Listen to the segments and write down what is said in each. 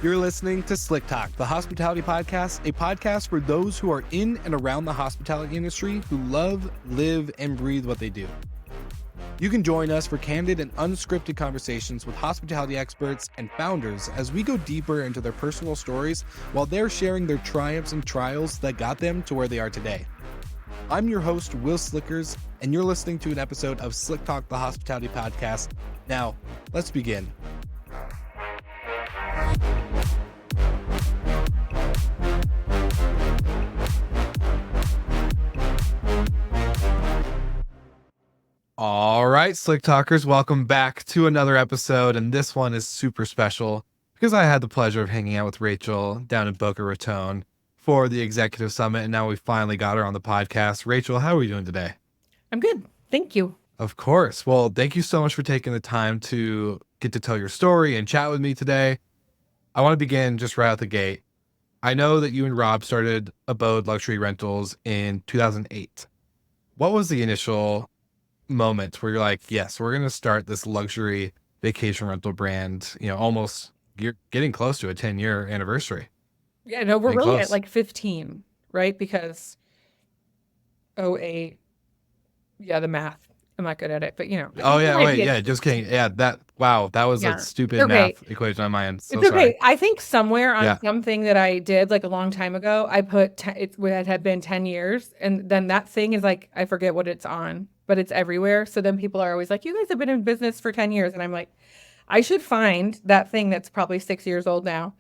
You're listening to Slick Talk, the hospitality podcast, a podcast for those who are in and around the hospitality industry who love, live, and breathe what they do. You can join us for candid and unscripted conversations with hospitality experts and founders as we go deeper into their personal stories while they're sharing their triumphs and trials that got them to where they are today. I'm your host, Will Slickers, and you're listening to an episode of Slick Talk, the hospitality podcast. Now, let's begin. All right, Slick Talkers, welcome back to another episode, and this one is super special because I had the pleasure of hanging out with Rachel down in Boca Raton for the Executive Summit, and now we finally got her on the podcast. Rachel, how are we doing today? I'm good. Thank you. Of course. Well, thank you so much for taking the time to get to tell your story and chat with me today. I want to begin just right out the gate. I know that you and Rob started Abode Luxury Rentals in 2008. What was the initial moment where you're like, yes, we're going to start this luxury vacation rental brand, almost you're getting close to a 10-year anniversary? Yeah, no, we're Getting really close. at like 15, right? Because 08, yeah, the math. I'm not good at it, but Oh yeah, might wait, be yeah, just kidding. Yeah, that was Yeah. a stupid Okay. math equation on my end. So It's okay. sorry. I think somewhere on Yeah. something that I did like a long time ago, I put it had been 10 years, and then that thing is like, I forget what it's on, but it's everywhere. So then people are always like, you guys have been in business for 10 years. And I'm like, I should find that thing that's probably 6 years old now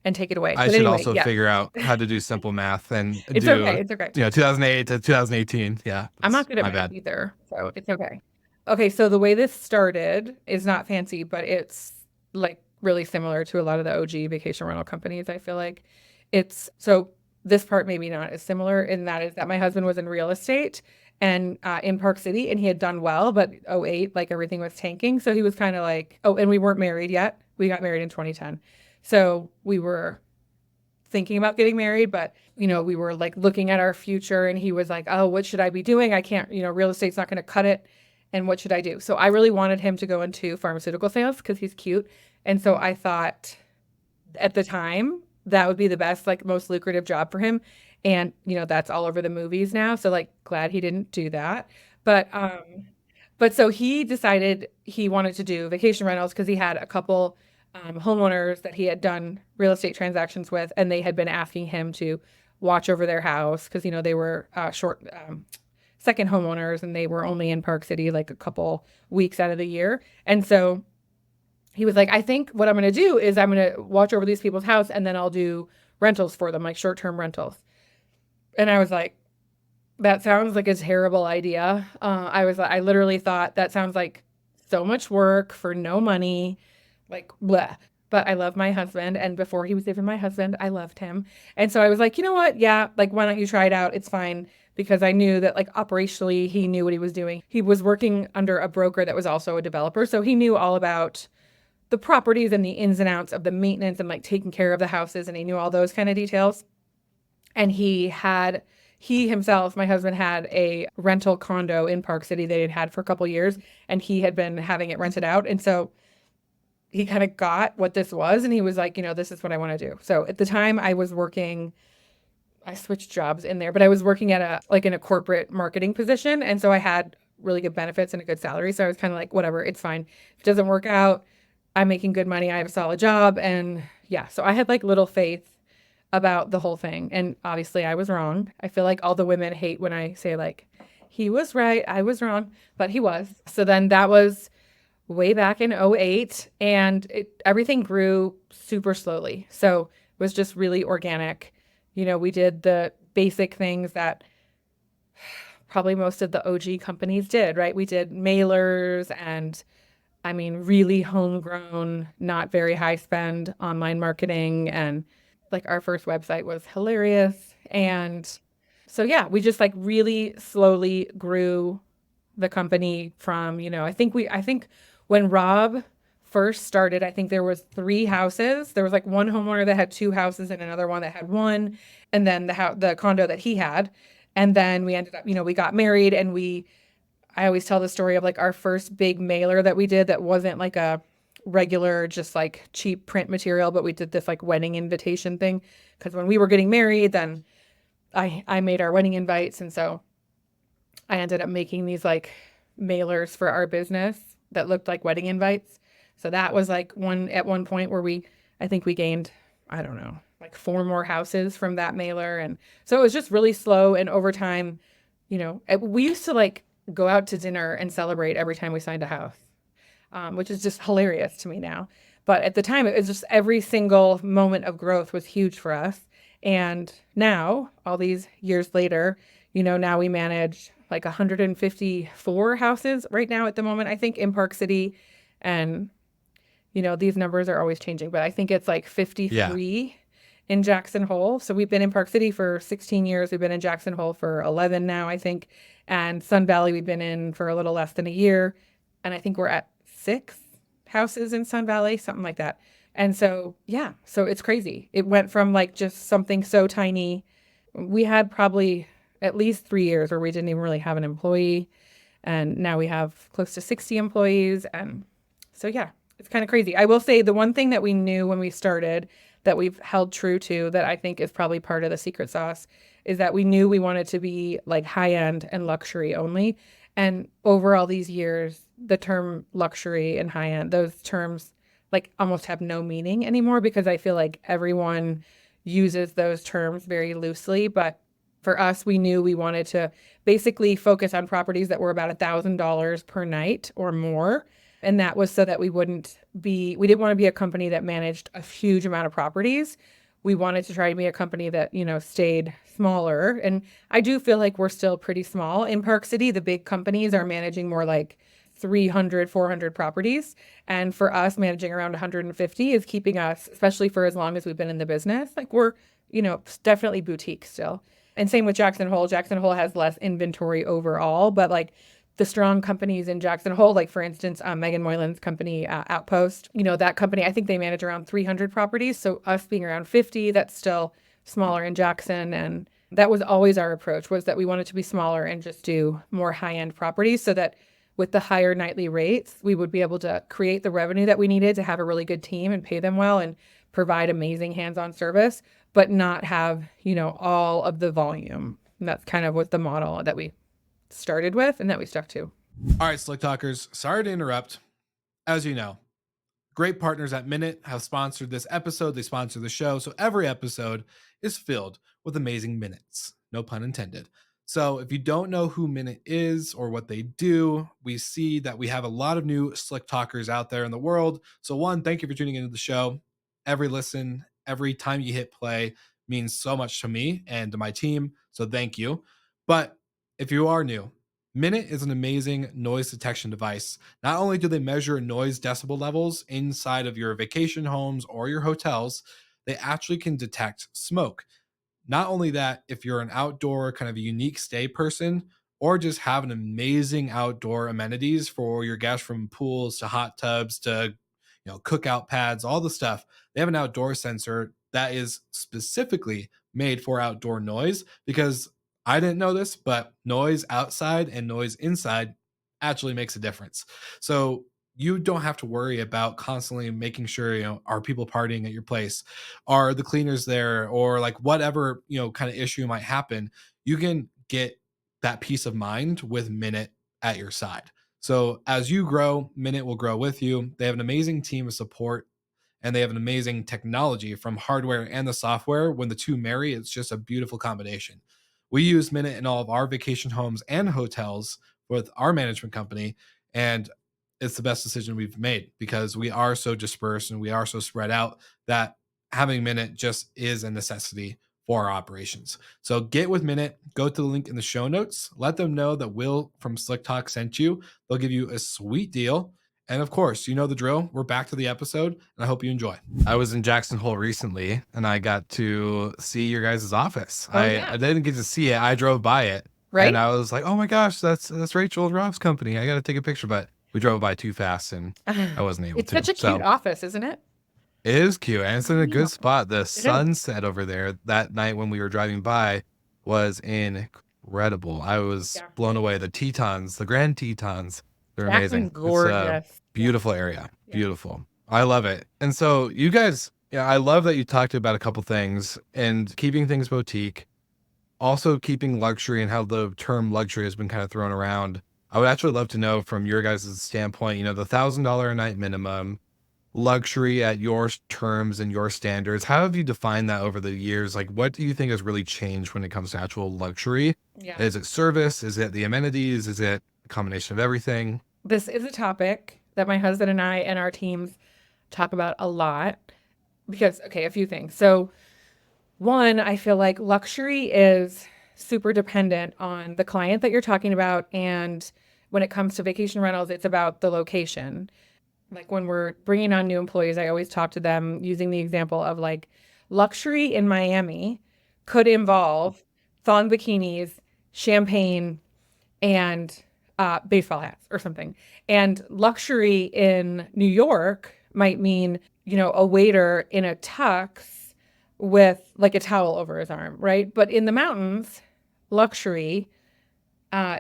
and take it away. I But should anyway, also yeah. figure out how to do simple math and It's do, okay. It's okay. 2008 to 2018. Yeah. I'm not that's good at my math bad. either, so it's okay. Okay, so the way this started is not fancy, but it's like really similar to a lot of the OG vacation rental companies. I feel like so this part maybe not as similar, and that is that my husband was in real estate and in Park City, and he had done well, but '08, like everything was tanking. So he was kind of like, oh, and we weren't married yet. We got married in 2010. So we were thinking about getting married, but we were like looking at our future, and he was like, oh, what should I be doing? I can't, real estate's not going to cut it. And what should I do? So I really wanted him to go into pharmaceutical sales because he's cute. And so I thought at the time that would be the best, like most lucrative job for him. And, that's all over the movies now. So like glad he didn't do that. But so he decided he wanted to do vacation rentals because he had a couple homeowners that he had done real estate transactions with, and they had been asking him to watch over their house because, they were second homeowners, and they were only in Park City like a couple weeks out of the year. And so he was like, I think what I'm going to do is I'm going to watch over these people's house, and then I'll do rentals for them, like short-term rentals. And I was like, that sounds like a terrible idea. I literally thought that sounds like so much work for no money, like blah. But I love my husband, and before he was even my husband, I loved him. And so I was like, you know what? Yeah, like why don't you try it out? It's fine. Because I knew that like operationally he knew what he was doing. He was working under a broker that was also a developer. So he knew all about the properties and the ins and outs of the maintenance and like taking care of the houses. And he knew all those kind of details. And he himself, my husband, had a rental condo in Park City they had had for a couple years, and he had been having it rented out. And so he kind of got what this was, and he was like, this is what I want to do. So at the time I switched jobs in there, but I was working at in a corporate marketing position. And so I had really good benefits and a good salary. So I was kind of like, whatever, it's fine. If it doesn't work out, I'm making good money. I have a solid job. And yeah, so I had like little faith about the whole thing. And obviously I was wrong. I feel like all the women hate when I say like, he was right, I was wrong, but he was. So then that was way back in '08, and everything grew super slowly. So it was just really organic. We did the basic things that probably most of the OG companies did, right? We did mailers and, really homegrown, not very high spend online marketing. And like our first website was hilarious. And so, yeah, we just like really slowly grew the company from, I think when Rob first started, I think there was 3 houses. There was like one homeowner that had 2 houses and another one that had 1, and then the condo that he had. And then we ended up, we got married, and I always tell the story of like our first big mailer that we did that wasn't like a regular, just like cheap print material, but we did this like wedding invitation thing because when we were getting married, then I made our wedding invites, and so I ended up making these like mailers for our business that looked like wedding invites. So that was like one point where I think we gained, I don't know, like 4 more houses from that mailer. And so it was just really slow. And over time, we used to like go out to dinner and celebrate every time we signed a house, which is just hilarious to me now. But at the time, it was just every single moment of growth was huge for us. And now, all these years later, now we manage like 154 houses right now at the moment, I think, in Park City. And, these numbers are always changing, but I think it's like 53 in Jackson Hole. So we've been in Park City for 16 years. We've been in Jackson Hole for 11 now, I think. And Sun Valley, we've been in for a little less than a year. And I think we're at 6 houses in Sun Valley, something like that. And so, yeah, so it's crazy. It went from like just something so tiny. We had probably at least 3 years where we didn't even really have an employee. And now we have close to 60 employees. And so, yeah, it's kind of crazy. I will say the one thing that we knew when we started that we've held true to that I think is probably part of the secret sauce is that we knew we wanted to be like high end and luxury only. And over all these years, the term luxury and high end, those terms like almost have no meaning anymore because I feel like everyone uses those terms very loosely. But for us, we knew we wanted to basically focus on properties that were about $1,000 per night or more. And that was so that we didn't want to be a company that managed a huge amount of properties. We wanted to try to be a company that, stayed smaller. And I do feel like we're still pretty small. In Park City, the big companies are managing more like 300, 400 properties. And for us, managing around 150 is keeping us, especially for as long as we've been in the business, like we're, definitely boutique still. And same with Jackson Hole. Jackson Hole has less inventory overall, but like the strong companies in Jackson Hole, like for instance, Megan Moylan's company, Outpost, that company, I think they manage around 300 properties. So us being around 50, that's still smaller in Jackson. And that was always our approach, was that we wanted to be smaller and just do more high-end properties so that with the higher nightly rates, we would be able to create the revenue that we needed to have a really good team and pay them well and provide amazing hands-on service, but not have, all of the volume. And that's kind of what the model that we started with and that we stuck to. All right, Slick Talkers, sorry to interrupt. As you know, great partners at Minute have sponsored this episode. They sponsor the show. So every episode is filled with amazing minutes. No pun intended. So if you don't know who Minute is or what they do, we see that we have a lot of new Slick Talkers out there in the world. So one, thank you for tuning into the show. Every listen, every time you hit play means so much to me and to my team. So thank you. But if you are new, Minute is an amazing noise detection device. Not only do they measure noise decibel levels inside of your vacation homes or your hotels, they actually can detect smoke. Not only that, if you're an outdoor kind of a unique stay person or just have an amazing outdoor amenities for your guests, from pools to hot tubs to cookout pads, all the stuff, they have an outdoor sensor that is specifically made for outdoor noise, because I didn't know this, but noise outside and noise inside actually makes a difference. So you don't have to worry about constantly making sure, are people partying at your place? Are the cleaners there? Or like whatever, kind of issue might happen, you can get that peace of mind with Minute at your side. So as you grow, Minute will grow with you. They have an amazing team of support, and they have an amazing technology from hardware and the software. When the two marry, it's just a beautiful combination. We use Minute in all of our vacation homes and hotels with our management company, and it's the best decision we've made because we are so dispersed and we are so spread out that having Minute just is a necessity for our operations. So get with Minute, go to the link in the show notes, let them know that Will from Slick Talk sent you. They'll give you a sweet deal. And of course, you know the drill. We're back to the episode, and I hope you enjoy. I was in Jackson Hole recently, and I got to see your guys' office. Oh, yeah. I didn't get to see it. I drove by it. Right. And I was like, oh my gosh, that's Rachel and Rob's company. I got to take a picture. But we drove by too fast, and I wasn't able It's to. such a cute office, isn't it? It is cute, and it's in a good spot. The is. sunset over there that night when we were driving by was incredible. I was blown away. The Tetons, the Grand Tetons, they're amazing. Gorgeous. It's a beautiful area. Beautiful. I love it. And so you guys, yeah, I love that you talked about a couple things and keeping things boutique, also keeping luxury and how the term luxury has been kind of thrown around. I would actually love to know from your guys' standpoint, the $1,000 a night minimum, luxury at your terms and your standards. How have you defined that over the years? Like, what do you think has really changed when it comes to actual luxury? Yeah. Is it service? Is it the amenities? Is it a combination of everything? This is a topic that my husband and I and our teams talk about a lot because, okay, a few things. So, one, I feel like luxury is super dependent on the client that you're talking about. And when it comes to vacation rentals, it's about the location. Like when we're bringing on new employees, I always talk to them using the example of like luxury in Miami could involve thong bikinis, champagne, and baseball hats or something. And luxury in New York might mean, a waiter in a tux with like a towel over his arm, right? But in the mountains, luxury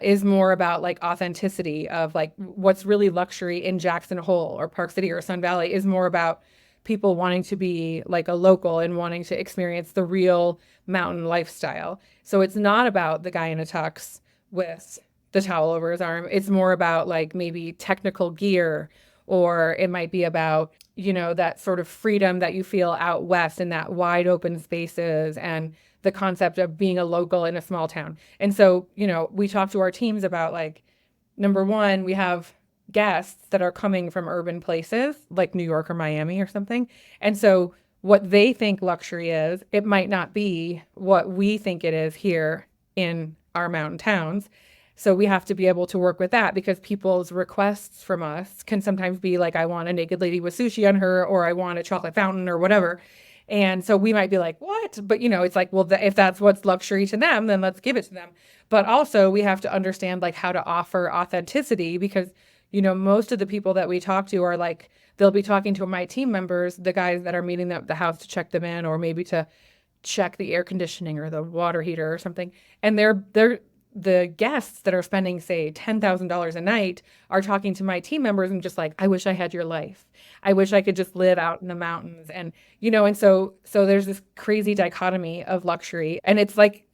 is more about like authenticity of like what's really luxury in Jackson Hole or Park City or Sun Valley is more about people wanting to be like a local and wanting to experience the real mountain lifestyle. So it's not about the guy in a tux with the towel over his arm. It's more about like maybe technical gear, or it might be about, that sort of freedom that you feel out west in that wide open spaces and the concept of being a local in a small town. And so, we talk to our teams about like, number one, we have guests that are coming from urban places like New York or Miami or something. And so what they think luxury is, it might not be what we think it is here in our mountain towns. So we have to be able to work with that because people's requests from us can sometimes be like, I want a naked lady with sushi on her, or I want a chocolate fountain or whatever. And so we might be like, what? But, it's like, well, if that's what's luxury to them, then let's give it to them. But also we have to understand like how to offer authenticity because, most of the people that we talk to are like, they'll be talking to my team members, the guys that are meeting the house to check them in, or maybe to check the air conditioning or the water heater or something. And they're the guests that are spending, say, $10,000 a night are talking to my team members and just like, I wish I had your life. I wish I could just live out in the mountains. And, and so there's this crazy dichotomy of luxury. And it's like,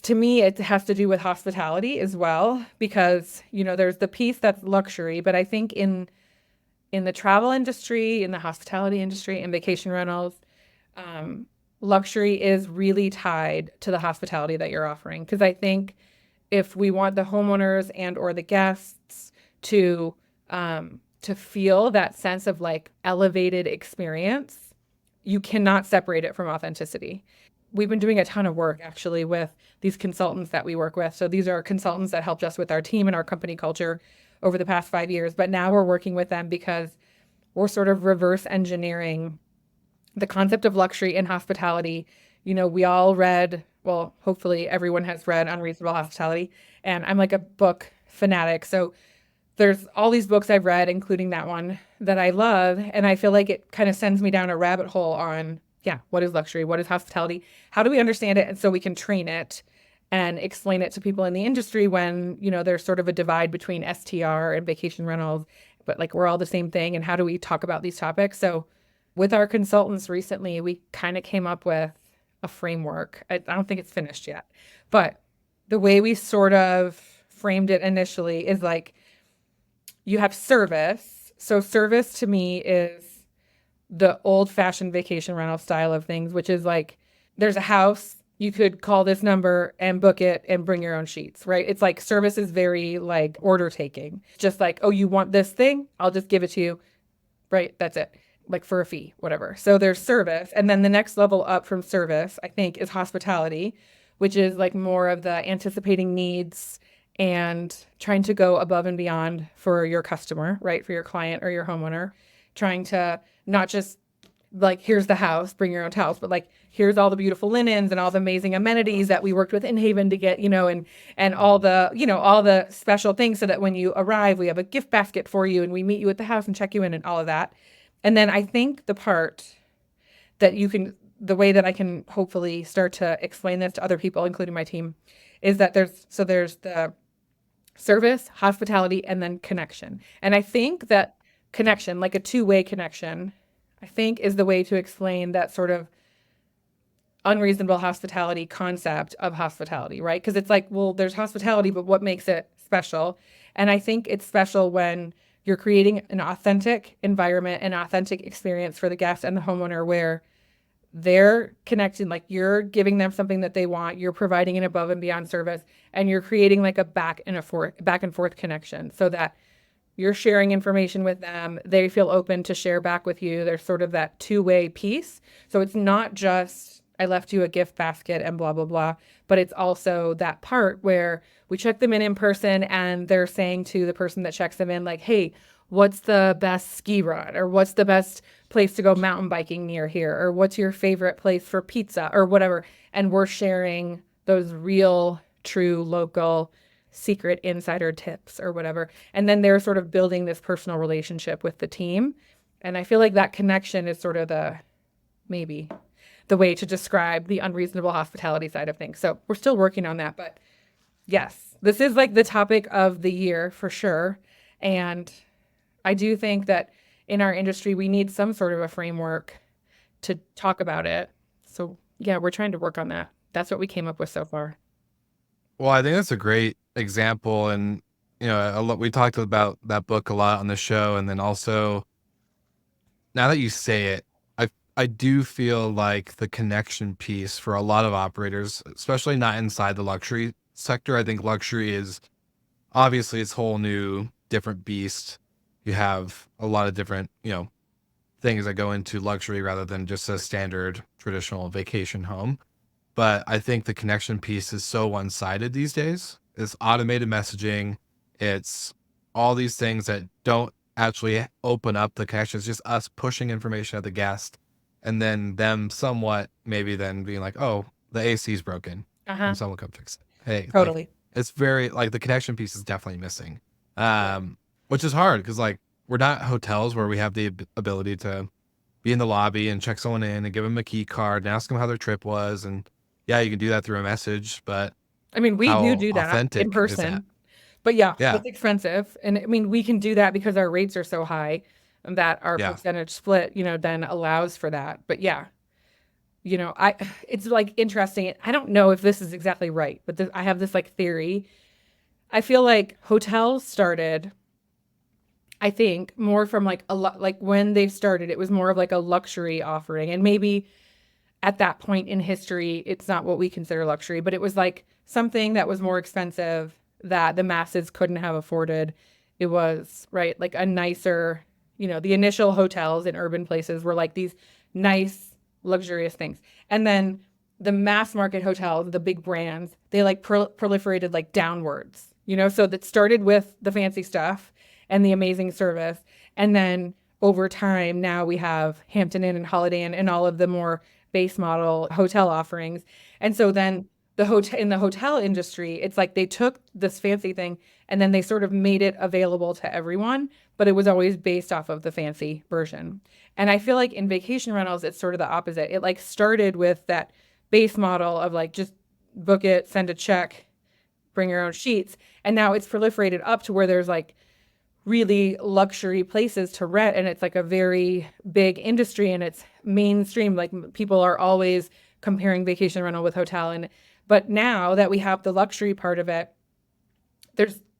to me, it has to do with hospitality as well, because, there's the piece that's luxury, but I think in the travel industry, in the hospitality industry, in vacation rentals, luxury is really tied to the hospitality that you're offering. Because I think if we want the homeowners and or the guests to feel that sense of like elevated experience, you cannot separate it from authenticity. We've been doing a ton of work actually with these consultants that we work with. So these are consultants that helped us with our team and our company culture over the past 5 years. But now we're working with them because we're sort of reverse engineering the concept of luxury in hospitality. We all read, well, hopefully everyone has read Unreasonable Hospitality, and I'm like a book fanatic. So there's all these books I've read, including that one that I love, and I feel like it kind of sends me down a rabbit hole on, what is luxury? What is hospitality? How do we understand it? And so we can train it and explain it to people in the industry when, there's sort of a divide between STR and vacation rentals, but like we're all the same thing. And how do we talk about these topics? So with our consultants recently, we kind of came up with a framework. I don't think it's finished yet, but the way we sort of framed it initially is like you have service. So service to me is the old-fashioned vacation rental style of things, which is like there's a house, you could call this number and book it and bring your own sheets, right? It's like service is very like order taking. Just like, oh, you want this thing? I'll just give it to you. Right? That's it. Like for a fee, whatever. So there's service. And then the next level up from service, I think, is hospitality, which is like more of the anticipating needs and trying to go above and beyond for your customer, right? For your client or your homeowner, trying to not just like, here's the house, bring your own towels, but like, here's all the beautiful linens and all the amazing amenities that we worked with in Haven to get, and all the, all the special things so that when you arrive, we have a gift basket for you and we meet you at the house and check you in and all of that. And then I think the part that the way that I can hopefully start to explain this to other people, including my team, is that there's the service, hospitality, and then connection. And I think that connection, like a two-way connection, I think, is the way to explain that sort of unreasonable hospitality concept of hospitality, right? Because it's like, well, there's hospitality, but what makes it special? And I think it's special when you're creating an authentic environment, an authentic experience for the guest and the homeowner where they're connecting, like you're giving them something that they want, you're providing an above and beyond service, and you're creating like a back and forth connection so that you're sharing information with them. They feel open to share back with you. There's sort of that two-way piece. So it's not just, I left you a gift basket and blah, blah, blah, but it's also that part where we check them in person and they're saying to the person that checks them in, like, hey, what's the best ski run? Or what's the best place to go mountain biking near here? Or what's your favorite place for pizza or whatever? And we're sharing those real, true, local, secret insider tips or whatever. And then they're sort of building this personal relationship with the team. And I feel like that connection is sort of maybe the way to describe the unreasonable hospitality side of things. So we're still working on that. But yes, this is like the topic of the year for sure. And I do think that in our industry, we need some sort of a framework to talk about it. So yeah, we're trying to work on that. That's what we came up with so far. Well, I think that's a great example. And, we talked about that book a lot on the show. And then also, now that you say it, I do feel like the connection piece for a lot of operators, especially not inside the luxury sector. I think luxury is obviously its whole new different beast. You have a lot of different, things that go into luxury rather than just a standard traditional vacation home. But I think the connection piece is so one-sided these days. It's automated messaging. It's all these things that don't actually open up the connection. It's just us pushing information at the guest and then them somewhat maybe then being like, oh, the AC is broken. And someone come fix it. Hey, totally. It's very like the connection piece is definitely missing, which is hard because like we're not hotels where we have the ability to be in the lobby and check someone in and give them a key card and ask them how their trip was. And yeah, you can do that through a message, but I mean, we do that in person, but yeah, it's expensive. And I mean, we can do that because our rates are so high and that our percentage split, then allows for that. But yeah, it's like interesting. I don't know if this is exactly right, but I have this like theory. I feel like hotels started, I think, more from like like when they started, it was more of like a luxury offering. And maybe at that point in history, it's not what we consider luxury, but it was like something that was more expensive that the masses couldn't have afforded. It was, right, like a nicer, the initial hotels in urban places were like these nice, luxurious things. And then the mass market hotels, the big brands, they like proliferated like downwards, so that started with the fancy stuff and the amazing service. And then over time, now we have Hampton Inn and Holiday Inn and all of the more base model hotel offerings. And so then in the hotel industry, it's like they took this fancy thing and then they sort of made it available to everyone, but it was always based off of the fancy version. And I feel like in vacation rentals, it's sort of the opposite. It like started with that base model of like just book it, send a check, bring your own sheets. And now it's proliferated up to where there's like really luxury places to rent. And it's like a very big industry and it's mainstream. Like people are always comparing vacation rental with hotel. But now that we have the luxury part of it,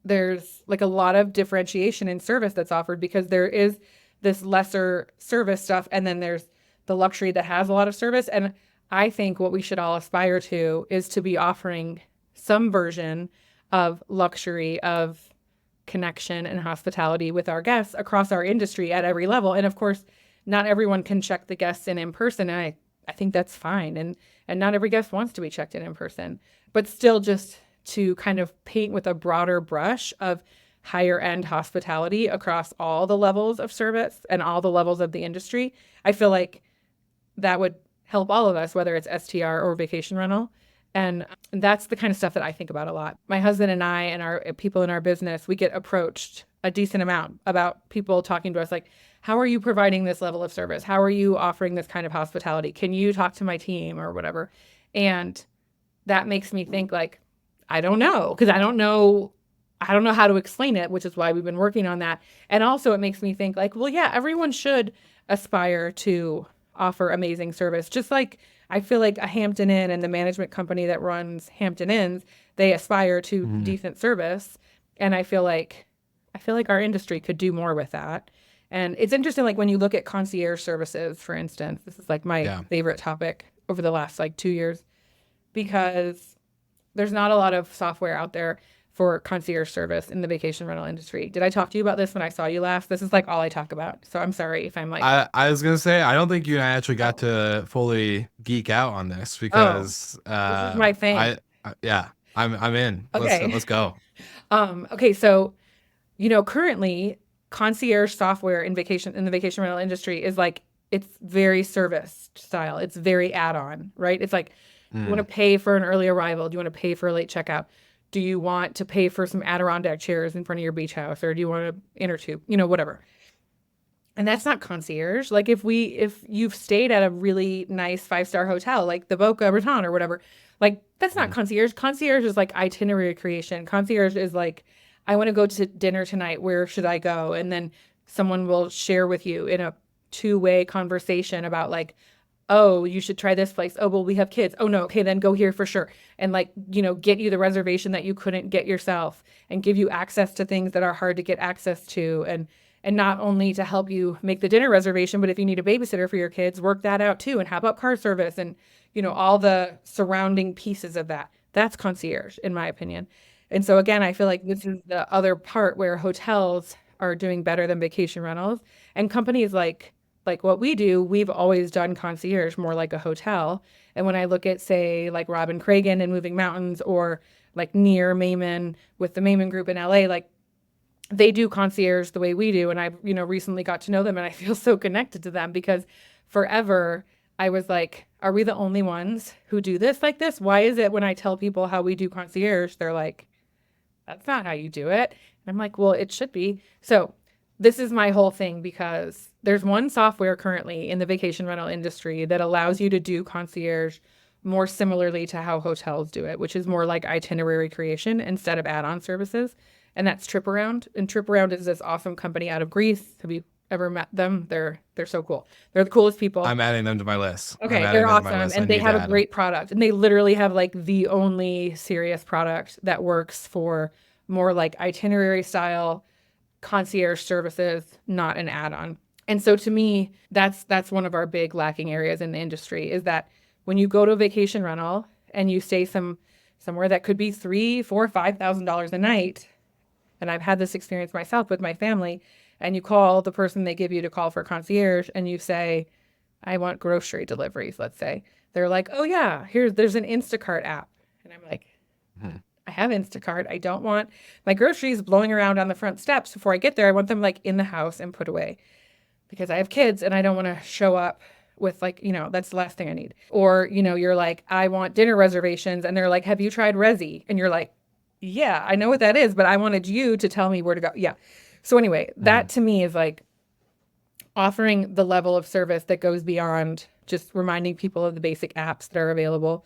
there's like a lot of differentiation in service that's offered because there is this lesser service stuff. And then there's the luxury that has a lot of service. And I think what we should all aspire to is to be offering some version of luxury, of connection and hospitality with our guests across our industry at every level. And of course, not everyone can check the guests in person. And I think that's fine. And not every guest wants to be checked in person, but still just to kind of paint with a broader brush of higher end hospitality across all the levels of service and all the levels of the industry. I feel like that would help all of us, whether it's STR or vacation rental. And that's the kind of stuff that I think about a lot. My husband and I and our people in our business, we get approached a decent amount about people talking to us like, how are you providing this level of service? How are you offering this kind of hospitality? Can you talk to my team or whatever? And that makes me think like, I don't know, because I don't know I don't know how to explain it, which is why we've been working on that. And also it makes me think like, well, yeah, everyone should aspire to offer amazing service. Just like I feel like a Hampton Inn and the management company that runs Hampton Inns, they aspire to Mhm. decent service. And I feel like our industry could do more with that. And it's interesting, like when you look at concierge services, for instance, this is like my Yeah. favorite topic over the last like 2 years, because there's not a lot of software out there for concierge service in the vacation rental industry. Did I talk to you about this when I saw you last? This is like all I talk about. So I'm sorry if I'm like, I was gonna say I don't think you and I actually got oh, to fully geek out on this oh, because this is my thing. yeah, I'm in. Okay. Let's go. Okay. So, currently concierge software in the vacation rental industry is like, it's very service style. It's very add-on, right? It's like, you want to Mm, pay for an early arrival? Do you want to pay for a late checkout? Do you want to pay for some Adirondack chairs in front of your beach house? Or do you want an inner tube? Whatever. And that's not concierge. Like if you've stayed at a really nice 5-star hotel, like the Boca Raton or whatever, like that's not mm, concierge. Concierge is like itinerary creation. Concierge is like, I want to go to dinner tonight. Where should I go? And then someone will share with you in a two-way conversation about like, oh, you should try this place. Oh, well, we have kids. Oh no, okay, then go here for sure. And like, get you the reservation that you couldn't get yourself and give you access to things that are hard to get access to. And not only to help you make the dinner reservation, but if you need a babysitter for your kids, work that out too. And how about car service and, all the surrounding pieces of that. That's concierge, in my opinion. And so again, I feel like this is the other part where hotels are doing better than vacation rentals. And companies like what we do, we've always done concierge more like a hotel. And when I look at, say, like Robin Cragen and Moving Mountains, or like near Mayman with the Mayman Group in LA, like they do concierge the way we do. And I, recently got to know them and I feel so connected to them because forever I was like, are we the only ones who do this like this? Why is it when I tell people how we do concierge, they're like, that's not how you do it. And I'm like, well, it should be. So this is my whole thing because there's one software currently in the vacation rental industry that allows you to do concierge more similarly to how hotels do it, which is more like itinerary creation instead of add-on services. And that's Trip Around. And Trip Around is this awesome company out of Greece. Have you ever met them? They're so cool. They're the coolest people. I'm adding them to my list. I'm Okay, adding they're them to my awesome. list. I And they need to have a add them. great product. And they literally have like the only serious product that works for more like itinerary style concierge services, not an add-on. And so to me, that's one of our big lacking areas in the industry is that when you go to a vacation rental and you stay somewhere that could be $3, $4, $5,000 a night, and I've had this experience myself with my family, and you call the person they give you to call for concierge and you say, I want grocery deliveries, let's say. They're like, oh yeah, there's an Instacart app. And I'm like, Mhm. I have Instacart. I don't want my groceries blowing around on the front steps before I get there. I want them like in the house and put away because I have kids and I don't want to show up with like, that's the last thing I need. Or, you're like, I want dinner reservations. And they're like, have you tried Resi? And you're like, yeah, I know what that is, but I wanted you to tell me where to go. Yeah. So anyway, that Mhm. to me is like offering the level of service that goes beyond just reminding people of the basic apps that are available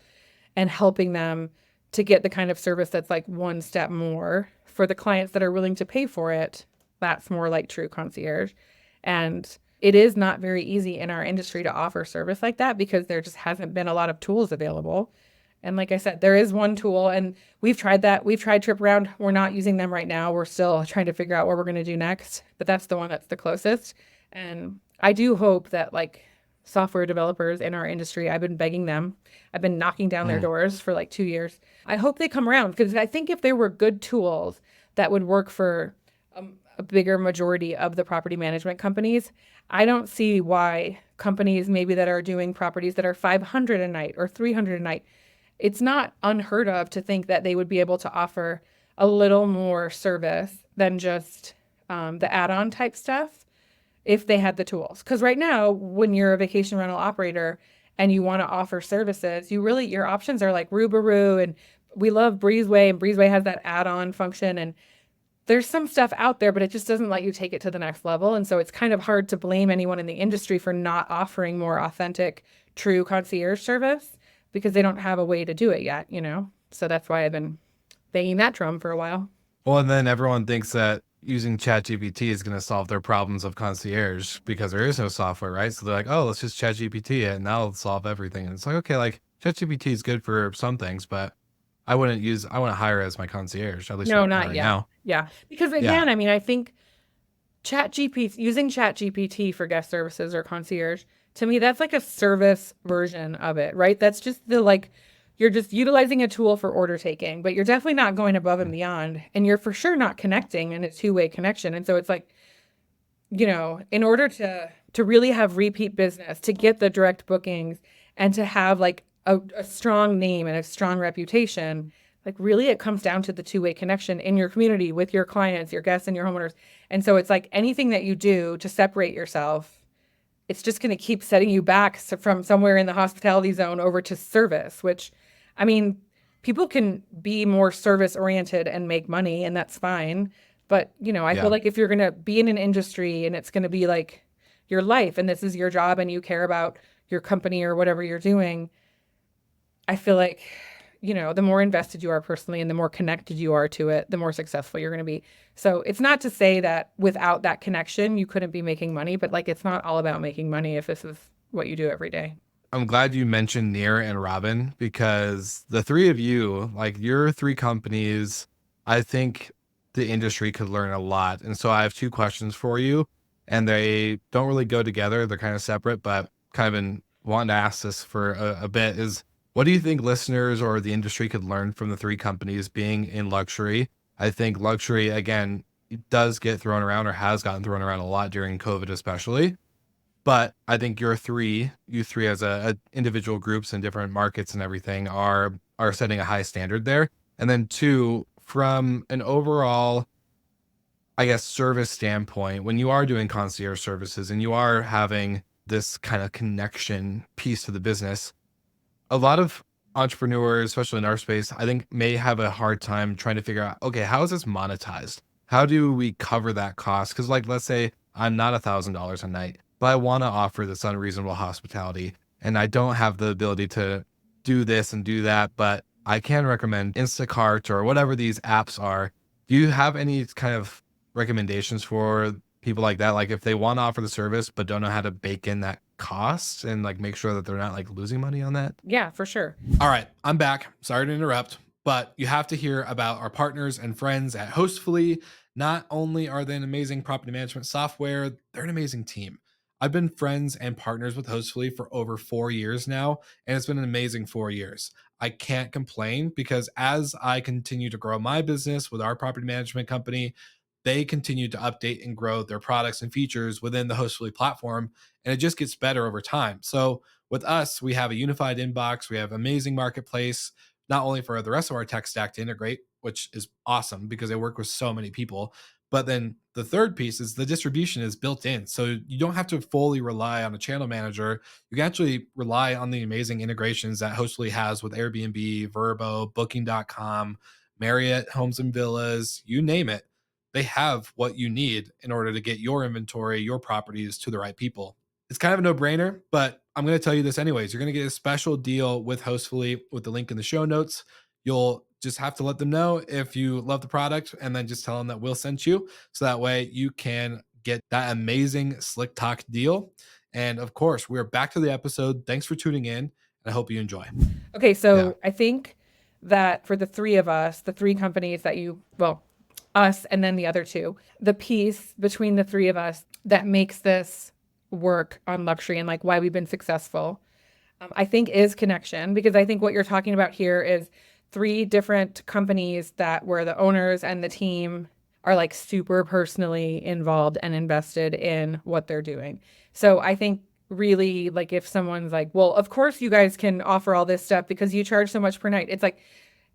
and helping them to get the kind of service that's like one step more for the clients that are willing to pay for it. That's more like true concierge. And it is not very easy in our industry to offer service like that because there just hasn't been a lot of tools available. And like I said, there is one tool and we've tried that. We've tried Trip Around. We're not using them right now. We're still trying to figure out what we're going to do next, but that's the one that's the closest. And I do hope that like software developers in our industry, I've been begging them. I've been knocking down their Mm. doors for like 2 years. I hope they come around because I think if there were good tools that would work for a bigger majority of the property management companies, I don't see why companies maybe that are doing properties that are 500 a night or 300 a night, it's not unheard of to think that they would be able to offer a little more service than just the add-on type stuff if they had the tools. Because right now, when you're a vacation rental operator and you want to offer services, your options are like Rubaroo and we love Breezeway and Breezeway has that add-on function and there's some stuff out there, but it just doesn't let you take it to the next level. And so it's kind of hard to blame anyone in the industry for not offering more authentic, true concierge service because they don't have a way to do it yet. So that's why I've been banging that drum for a while. Well, and then everyone thinks that using ChatGPT is going to solve their problems of concierge because there is no software, right? So they're like, oh, let's just ChatGPT it and that'll solve everything. And it's like, okay, like ChatGPT is good for some things, but I wouldn't hire it as my concierge, at least No, not not right yet. now. Yeah. Because Yeah. again, I mean, I think using ChatGPT for guest services or concierge, to me, that's like a service version of it, right? That's just you're just utilizing a tool for order taking, but you're definitely not going above and beyond. And you're for sure not connecting in a two-way connection. And so it's like, in order to really have repeat business, to get the direct bookings and to have like a strong name and a strong reputation, like really it comes down to the two-way connection in your community with your clients, your guests, and your homeowners. And so it's like anything that you do to separate yourself, it's just going to keep setting you back from somewhere in the hospitality zone over to service, which, I mean, people can be more service oriented and make money, and that's fine. But, I feel Yeah. like if you're going to be in an industry and it's going to be like your life and this is your job and you care about your company or whatever you're doing, I feel like, the more invested you are personally and the more connected you are to it, the more successful you're going to be. So it's not to say that without that connection, you couldn't be making money, but like it's not all about making money if this is what you do every day. I'm glad you mentioned Near and Robin because the three of you, like your three companies, I think the industry could learn a lot. And so I have two questions for you, and they don't really go together. They're kind of separate, but kind of been wanting to ask this for a bit is what do you think listeners or the industry could learn from the three companies being in luxury? I think luxury, again, it does get thrown around or has gotten thrown around a lot during COVID, especially. But I think you three as a individual groups in different markets and everything are setting a high standard there. And then two, from an overall, I guess, service standpoint, when you are doing concierge services and you are having this kind of connection piece to the business, a lot of entrepreneurs, especially in our space, I think may have a hard time trying to figure out, okay, how is this monetized? How do we cover that cost? Because like, let's say I'm not $1,000 a night, but I want to offer this unreasonable hospitality and I don't have the ability to do this and do that, but I can recommend Instacart or whatever these apps are. Do you have any kind of recommendations for people like that? Like if they want to offer the service, but don't know how to bake in that cost and like make sure that they're not like losing money on that? Yeah, for sure. All right, I'm back. Sorry to interrupt, but you have to hear about our partners and friends at Hostfully. Not only are they an amazing property management software, they're an amazing team. I've been friends and partners with Hostfully for over 4 years now, and it's been an amazing 4 years. I can't complain because as I continue to grow my business with our property management company, they continue to update and grow their products and features within the Hostfully platform, and it just gets better over time. So with us, we have a unified inbox, we have amazing marketplace, not only for the rest of our tech stack to integrate, which is awesome because they work with so many people, but then the third piece is the distribution is built in. So you don't have to fully rely on a channel manager. You can actually rely on the amazing integrations that Hostfully has with Airbnb, Verbo, Booking.com, Marriott, Homes and Villas, you name it. They have what you need in order to get your inventory, your properties to the right people. It's kind of a no-brainer, but I'm going to tell you this anyways. You're going to get a special deal with Hostfully with the link in the show notes. You'll just have to let them know if you love the product and then just tell them that we'll send you. So that way you can get that amazing Slick Talk deal. And of course, we're back to the episode. Thanks for tuning in. I hope you enjoy. Okay, Yeah. so I think that for the three of us, the three companies us and then the other two, the piece between the three of us that makes this work on luxury and like why we've been successful, I think is connection, because I think what you're talking about here is three different companies that where the owners and the team are like super personally involved and invested in what they're doing. So I think really like if someone's like, well, of course you guys can offer all this stuff because you charge so much per night. It's like,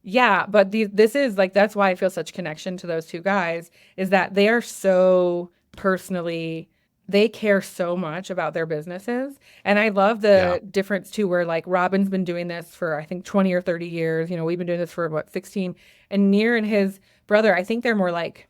yeah, but this is like, that's why I feel such connection to those two guys is that they are so personally, they care so much about their businesses. And I love Yeah. the difference too, where like Robin's been doing this for, I think 20 or 30 years. We've been doing this for what, 16, and Near and his brother, I think they're more like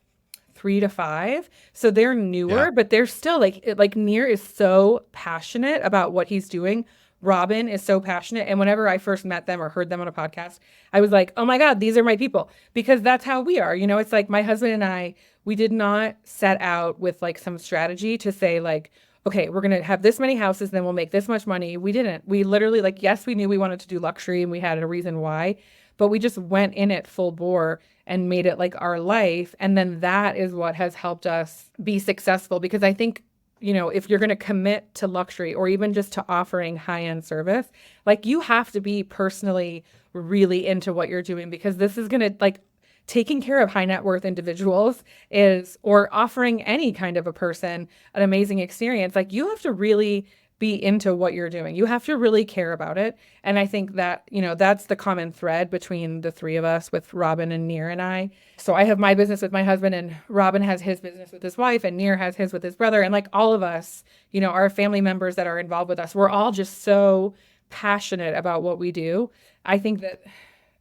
3 to 5. So they're Yeah. newer, but they're still like Near is so passionate about what he's doing. Robin is so passionate. And whenever I first met them or heard them on a podcast, I was like, oh my God, these are my people, because that's how we are. You know, it's like my husband and I, we did not set out with like some strategy to say like, okay, we're going to have this many houses, then we'll make this much money. We didn't. We literally like, yes, we knew we wanted to do luxury and we had a reason why, but we just went in it full bore and made it like our life. And then that is what has helped us be successful, because I think, you know, if you're going to commit to luxury or even just to offering high-end service, like you have to be personally really into what you're doing, because this is going to like taking care of high net worth individuals is, or offering any kind of a person an amazing experience. Like you have to really be into what you're doing. You have to really care about it. And I think that, you know, that's the common thread between the three of us, with Robin and Nir and I. So I have my business with my husband, and Robin has his business with his wife, and Nir has his with his brother. And like all of us, you know, our family members that are involved with us, we're all just so passionate about what we do. I think that,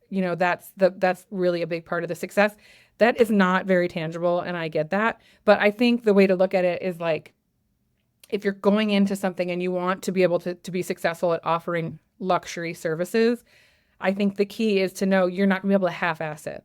you know, that's really a big part of the success. That is not very tangible, and I get that. But I think the way to look at it is like, if you're going into something and you want to be able to be successful at offering luxury services, I think the key is to know you're not going to be able to half-ass it.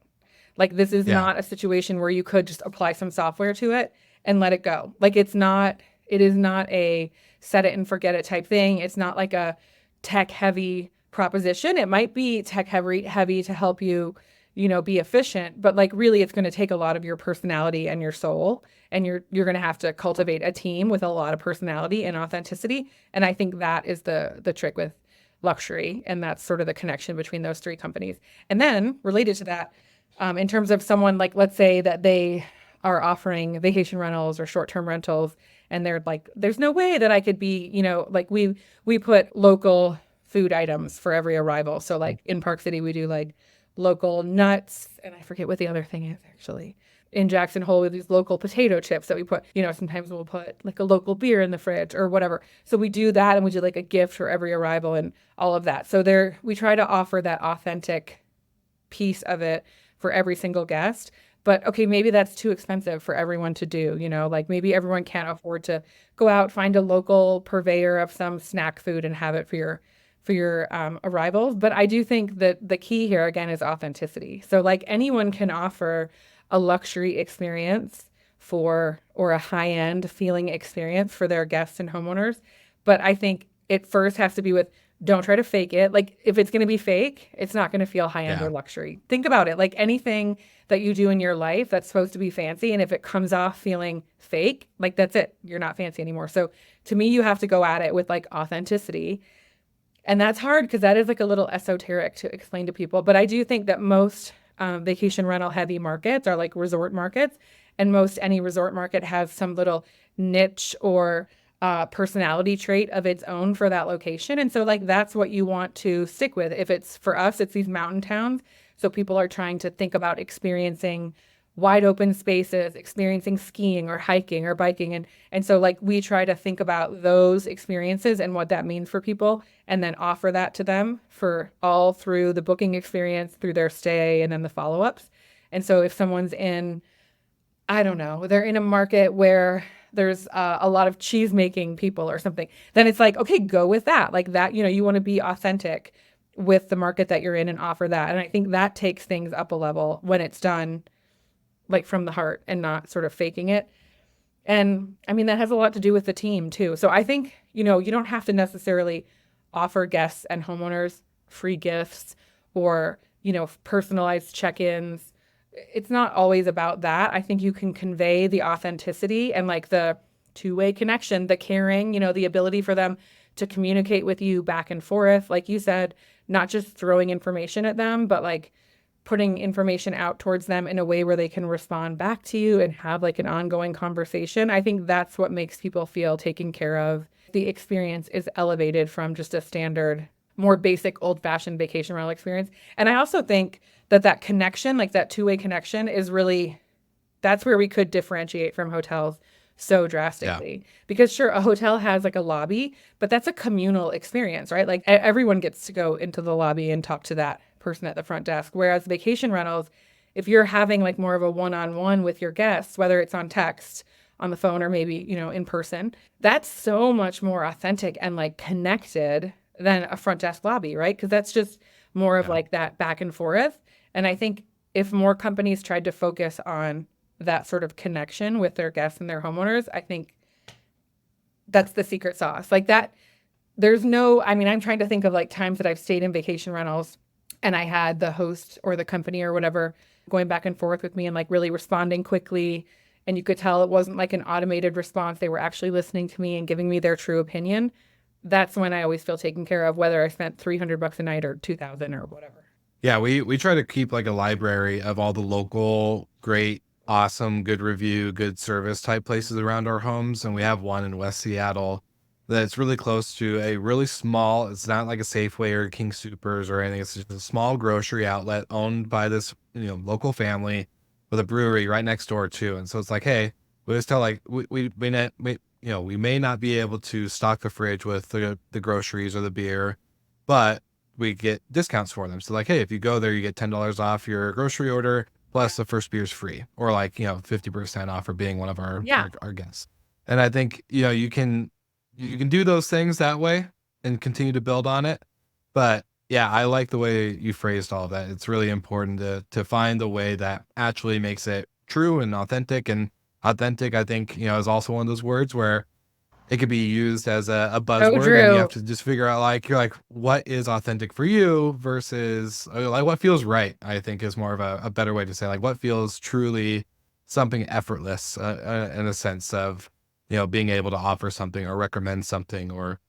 Like this is not a situation where you could just apply some software to it and let it go. Like it is not a set it and forget it type thing. It's not like a tech heavy proposition. It might be tech heavy to help you, you know, be efficient, but like really it's going to take a lot of your personality and your soul, and you're going to have to cultivate a team with a lot of personality and authenticity. And I think that is the trick with luxury, and that's sort of the connection between those three companies. And then related to that, in terms of someone like, let's say that they are offering vacation rentals or short-term rentals, and they're like, there's no way that I could be, you know, like we put local food items for every arrival. So like in Park City, we do like local nuts, and I forget what the other thing is actually. In Jackson Hole, with these local potato chips that we put, you know, sometimes we'll put like a local beer in the fridge or whatever. So we do that, and we do like a gift for every arrival and all of that. So we try to offer that authentic piece of it for every single guest. But okay, maybe that's too expensive for everyone to do, you know, like maybe everyone can't afford to go out, find a local purveyor of some snack food and have it for your arrivals. But I do think that the key here again is authenticity. So like anyone can offer a luxury experience or a high-end feeling experience for their guests and homeowners. But I think it first has to be with, don't try to fake it. Like if it's going to be fake, it's not going to feel high-end or luxury. Think about it. Like anything that you do in your life that's supposed to be fancy, and if it comes off feeling fake, like that's it. You're not fancy anymore. So to me, you have to go at it with like authenticity. And that's hard because that is like a little esoteric to explain to people. But I do think that most vacation rental heavy markets are like resort markets, and most any resort market has some little niche or personality trait of its own for that location. And so like that's what you want to stick with. If it's for us, it's these mountain towns. So people are trying to think about experiencing wide open spaces, experiencing skiing or hiking or biking. And so like we try to think about those experiences and what that means for people, and then offer that to them for all through the booking experience, through their stay, and then the follow-ups. And so if someone's in, I don't know, they're in a market where there's a lot of cheese making people or something, then it's like, okay, go with that. Like that, you know, you want to be authentic with the market that you're in and offer that. And I think that takes things up a level when it's done like from the heart and not sort of faking it. And I mean, that has a lot to do with the team too. So I think, you know, you don't have to necessarily offer guests and homeowners free gifts or, you know, personalized check-ins. It's not always about that. I think you can convey the authenticity and like the two-way connection, the caring, you know, the ability for them to communicate with you back and forth. Like you said, not just throwing information at them, but like putting information out towards them in a way where they can respond back to you and have like an ongoing conversation. I think that's what makes people feel taken care of. The experience is elevated from just a standard, more basic, old-fashioned vacation rental experience. And I also think that connection, like that two-way connection is really, that's where we could differentiate from hotels so drastically. Because sure, a hotel has like a lobby, but that's a communal experience, right? Like everyone gets to go into the lobby and talk to that person at the front desk. Whereas vacation rentals, if you're having like more of a one-on-one with your guests, whether it's on text, on the phone, or maybe, you know, in person, that's so much more authentic and like connected than a front desk lobby, right? Because that's just more of Yeah. like that back and forth. And I think if more companies tried to focus on that sort of connection with their guests and their homeowners, I think that's the secret sauce. Like that, there's no, I mean, I'm trying to think of like times that I've stayed in vacation rentals and I had the host or the company or whatever going back and forth with me and like really responding quickly. And you could tell it wasn't like an automated response. They were actually listening to me and giving me their true opinion. That's when I always feel taken care of, whether I spent $300 a night or 2,000 or whatever. Yeah, we try to keep like a library of all the local, great, awesome, good review, good service type places around our homes. And we have one in West Seattle that's really close to a really small, it's not like a Safeway or King Supers or anything. It's just a small grocery outlet owned by this, local family with a brewery right next door too. And so it's like, hey, we just tell like we may not be able to stock the fridge with the groceries or the beer, but we get discounts for them. So like, hey, if you go there, you get $10 off your grocery order plus the first beer's free, or like, 50% off for being one of our, Yeah. our guests. And I think, you can do those things that way and continue to build on it. But yeah, I like the way you phrased all of that. It's really important to find the way that actually makes it true and authentic. And authentic, I think, is also one of those words where it could be used as a So buzzword, and you have true. to just figure out like, you're like, what is authentic for you versus like what feels right, I think is more of a better way to say like what feels truly something effortless in a sense of, being able to offer something or recommend something or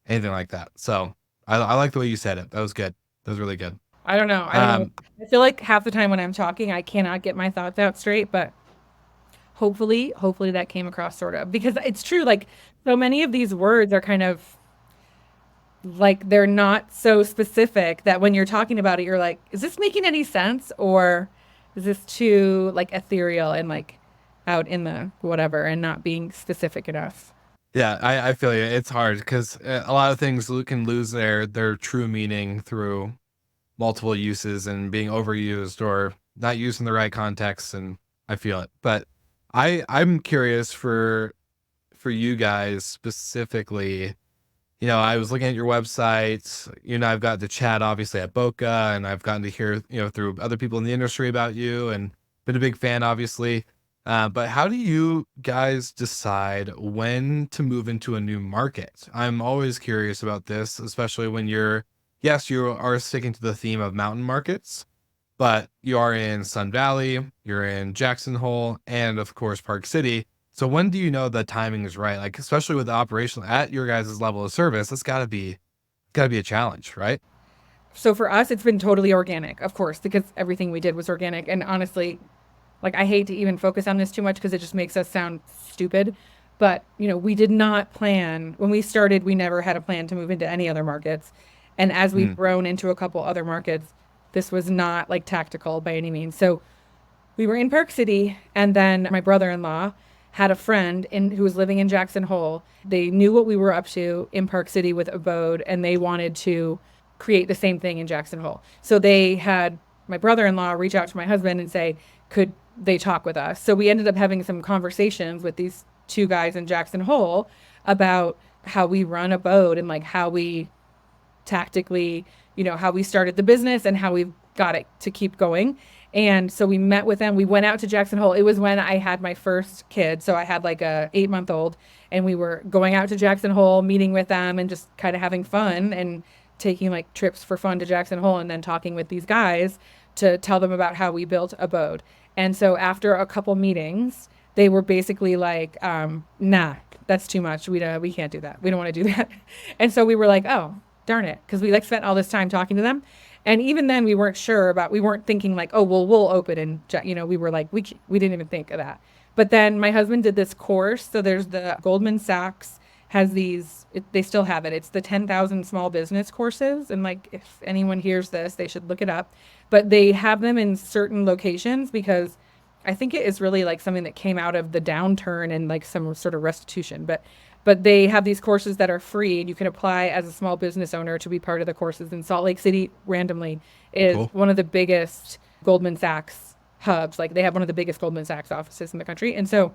anything like that. So I like the way you said it. That was good. That was really good. I don't know. I don't know. Um, I feel like half the time when I'm talking, I cannot get my thoughts out straight, but hopefully that came across sort of because it's true. Like so many of these words are kind of like they're not so specific that when you're talking about it, you're like, is this making any sense? Or is this too like ethereal and like out in the whatever and not being specific enough? yeah, I feel you. It's hard because a lot of things can lose their true meaning through multiple uses and being overused or not used in the right context, and I feel it. But I'm curious for you guys specifically. I was looking at your website. I've got to chat obviously at Boca, and I've gotten to hear, through other people in the industry about you and been a big fan, obviously. But how do you guys decide when to move into a new market? I'm always curious about this, especially when yes, you are sticking to the theme of mountain markets, but you are in Sun Valley, you're in Jackson Hole, and of course, Park City. So when do you know the timing is right? Like, especially with the operational at your guys' level of service, that's gotta be a challenge, right? So for us, it's been totally organic, of course, because everything we did was organic. And honestly, like I hate to even focus on this too much because it just makes us sound stupid. But, we did not plan when we started, we never had a plan to move into any other markets. And as we've Mm, grown into a couple other markets, this was not like tactical by any means. So we were in Park City, and then my brother-in-law had a friend who was living in Jackson Hole. They knew what we were up to in Park City with Abode, and they wanted to create the same thing in Jackson Hole. So they had my brother-in-law reach out to my husband and say, could they talk with us? So we ended up having some conversations with these two guys in Jackson Hole about how we run Abode and like how we tactically, how we started the business and how we've got it to keep going. And so we met with them. We went out to Jackson Hole. It was when I had my first kid. So I had like a 8-month-old, and we were going out to Jackson Hole, meeting with them and just kind of having fun and taking like trips for fun to Jackson Hole and then talking with these guys to tell them about how we built Abode. And so after a couple meetings, they were basically like, nah, that's too much. We can't do that. We don't want to do that. And so we were like, oh, darn it. Cause we like spent all this time talking to them. And even then we weren't thinking like, oh, well, we'll open we were like, we didn't even think of that. But then my husband did this course. So there's the Goldman Sachs has they still have it. It's the 10,000 small business courses. And like, if anyone hears this, they should look it up, but they have them in certain locations because I think it is really like something that came out of the downturn and like some sort of restitution, but they have these courses that are free and you can apply as a small business owner to be part of the courses. In Salt Lake City, randomly, is cool. one of the biggest Goldman Sachs hubs. Like they have one of the biggest Goldman Sachs offices in the country. And so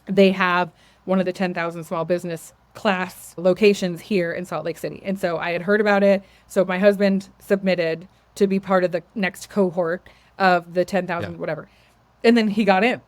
they have one of the 10,000 small business class locations here in Salt Lake City. And so I had heard about it. So my husband submitted to be part of the next cohort of the 10,000, whatever. And then he got in.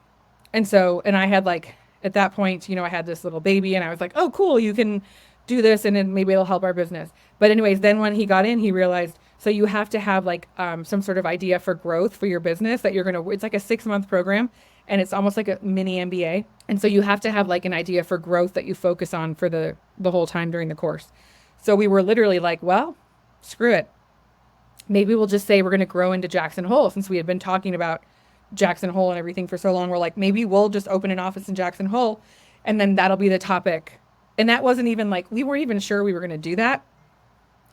And so, and I had like, at that point, I had this little baby and I was like, oh, cool, you can do this and then maybe it'll help our business. But anyways, then when he got in, he realized, so you have to have like some sort of idea for growth for your business that you're going to, it's like a 6-month program and it's almost like a mini MBA. And so you have to have like an idea for growth that you focus on for the whole time during the course. So we were literally like, well, screw it. Maybe we'll just say we're going to grow into Jackson Hole, since we had been talking about Jackson Hole and everything for so long. We're like, maybe we'll just open an office in Jackson Hole and then that'll be the topic. And that wasn't even like, we weren't even sure we were going to do that.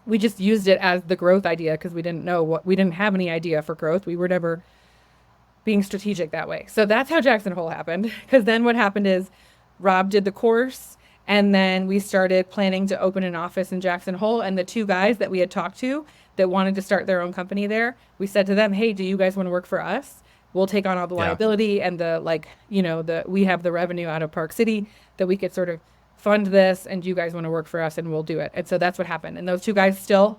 We just used it as the growth idea because we didn't have any idea for growth. We were never being strategic that way. So that's how Jackson Hole happened. Because then what happened is Rob did the course and then we started planning to open an office in Jackson Hole. And the 2 guys that we had talked to that wanted to start their own company there, we said to them, hey, do you guys want to work for us? We'll take on all the liability and we have the revenue out of Park City that we could sort of fund this, and you guys want to work for us and we'll do it. And so that's what happened. And those 2 guys still,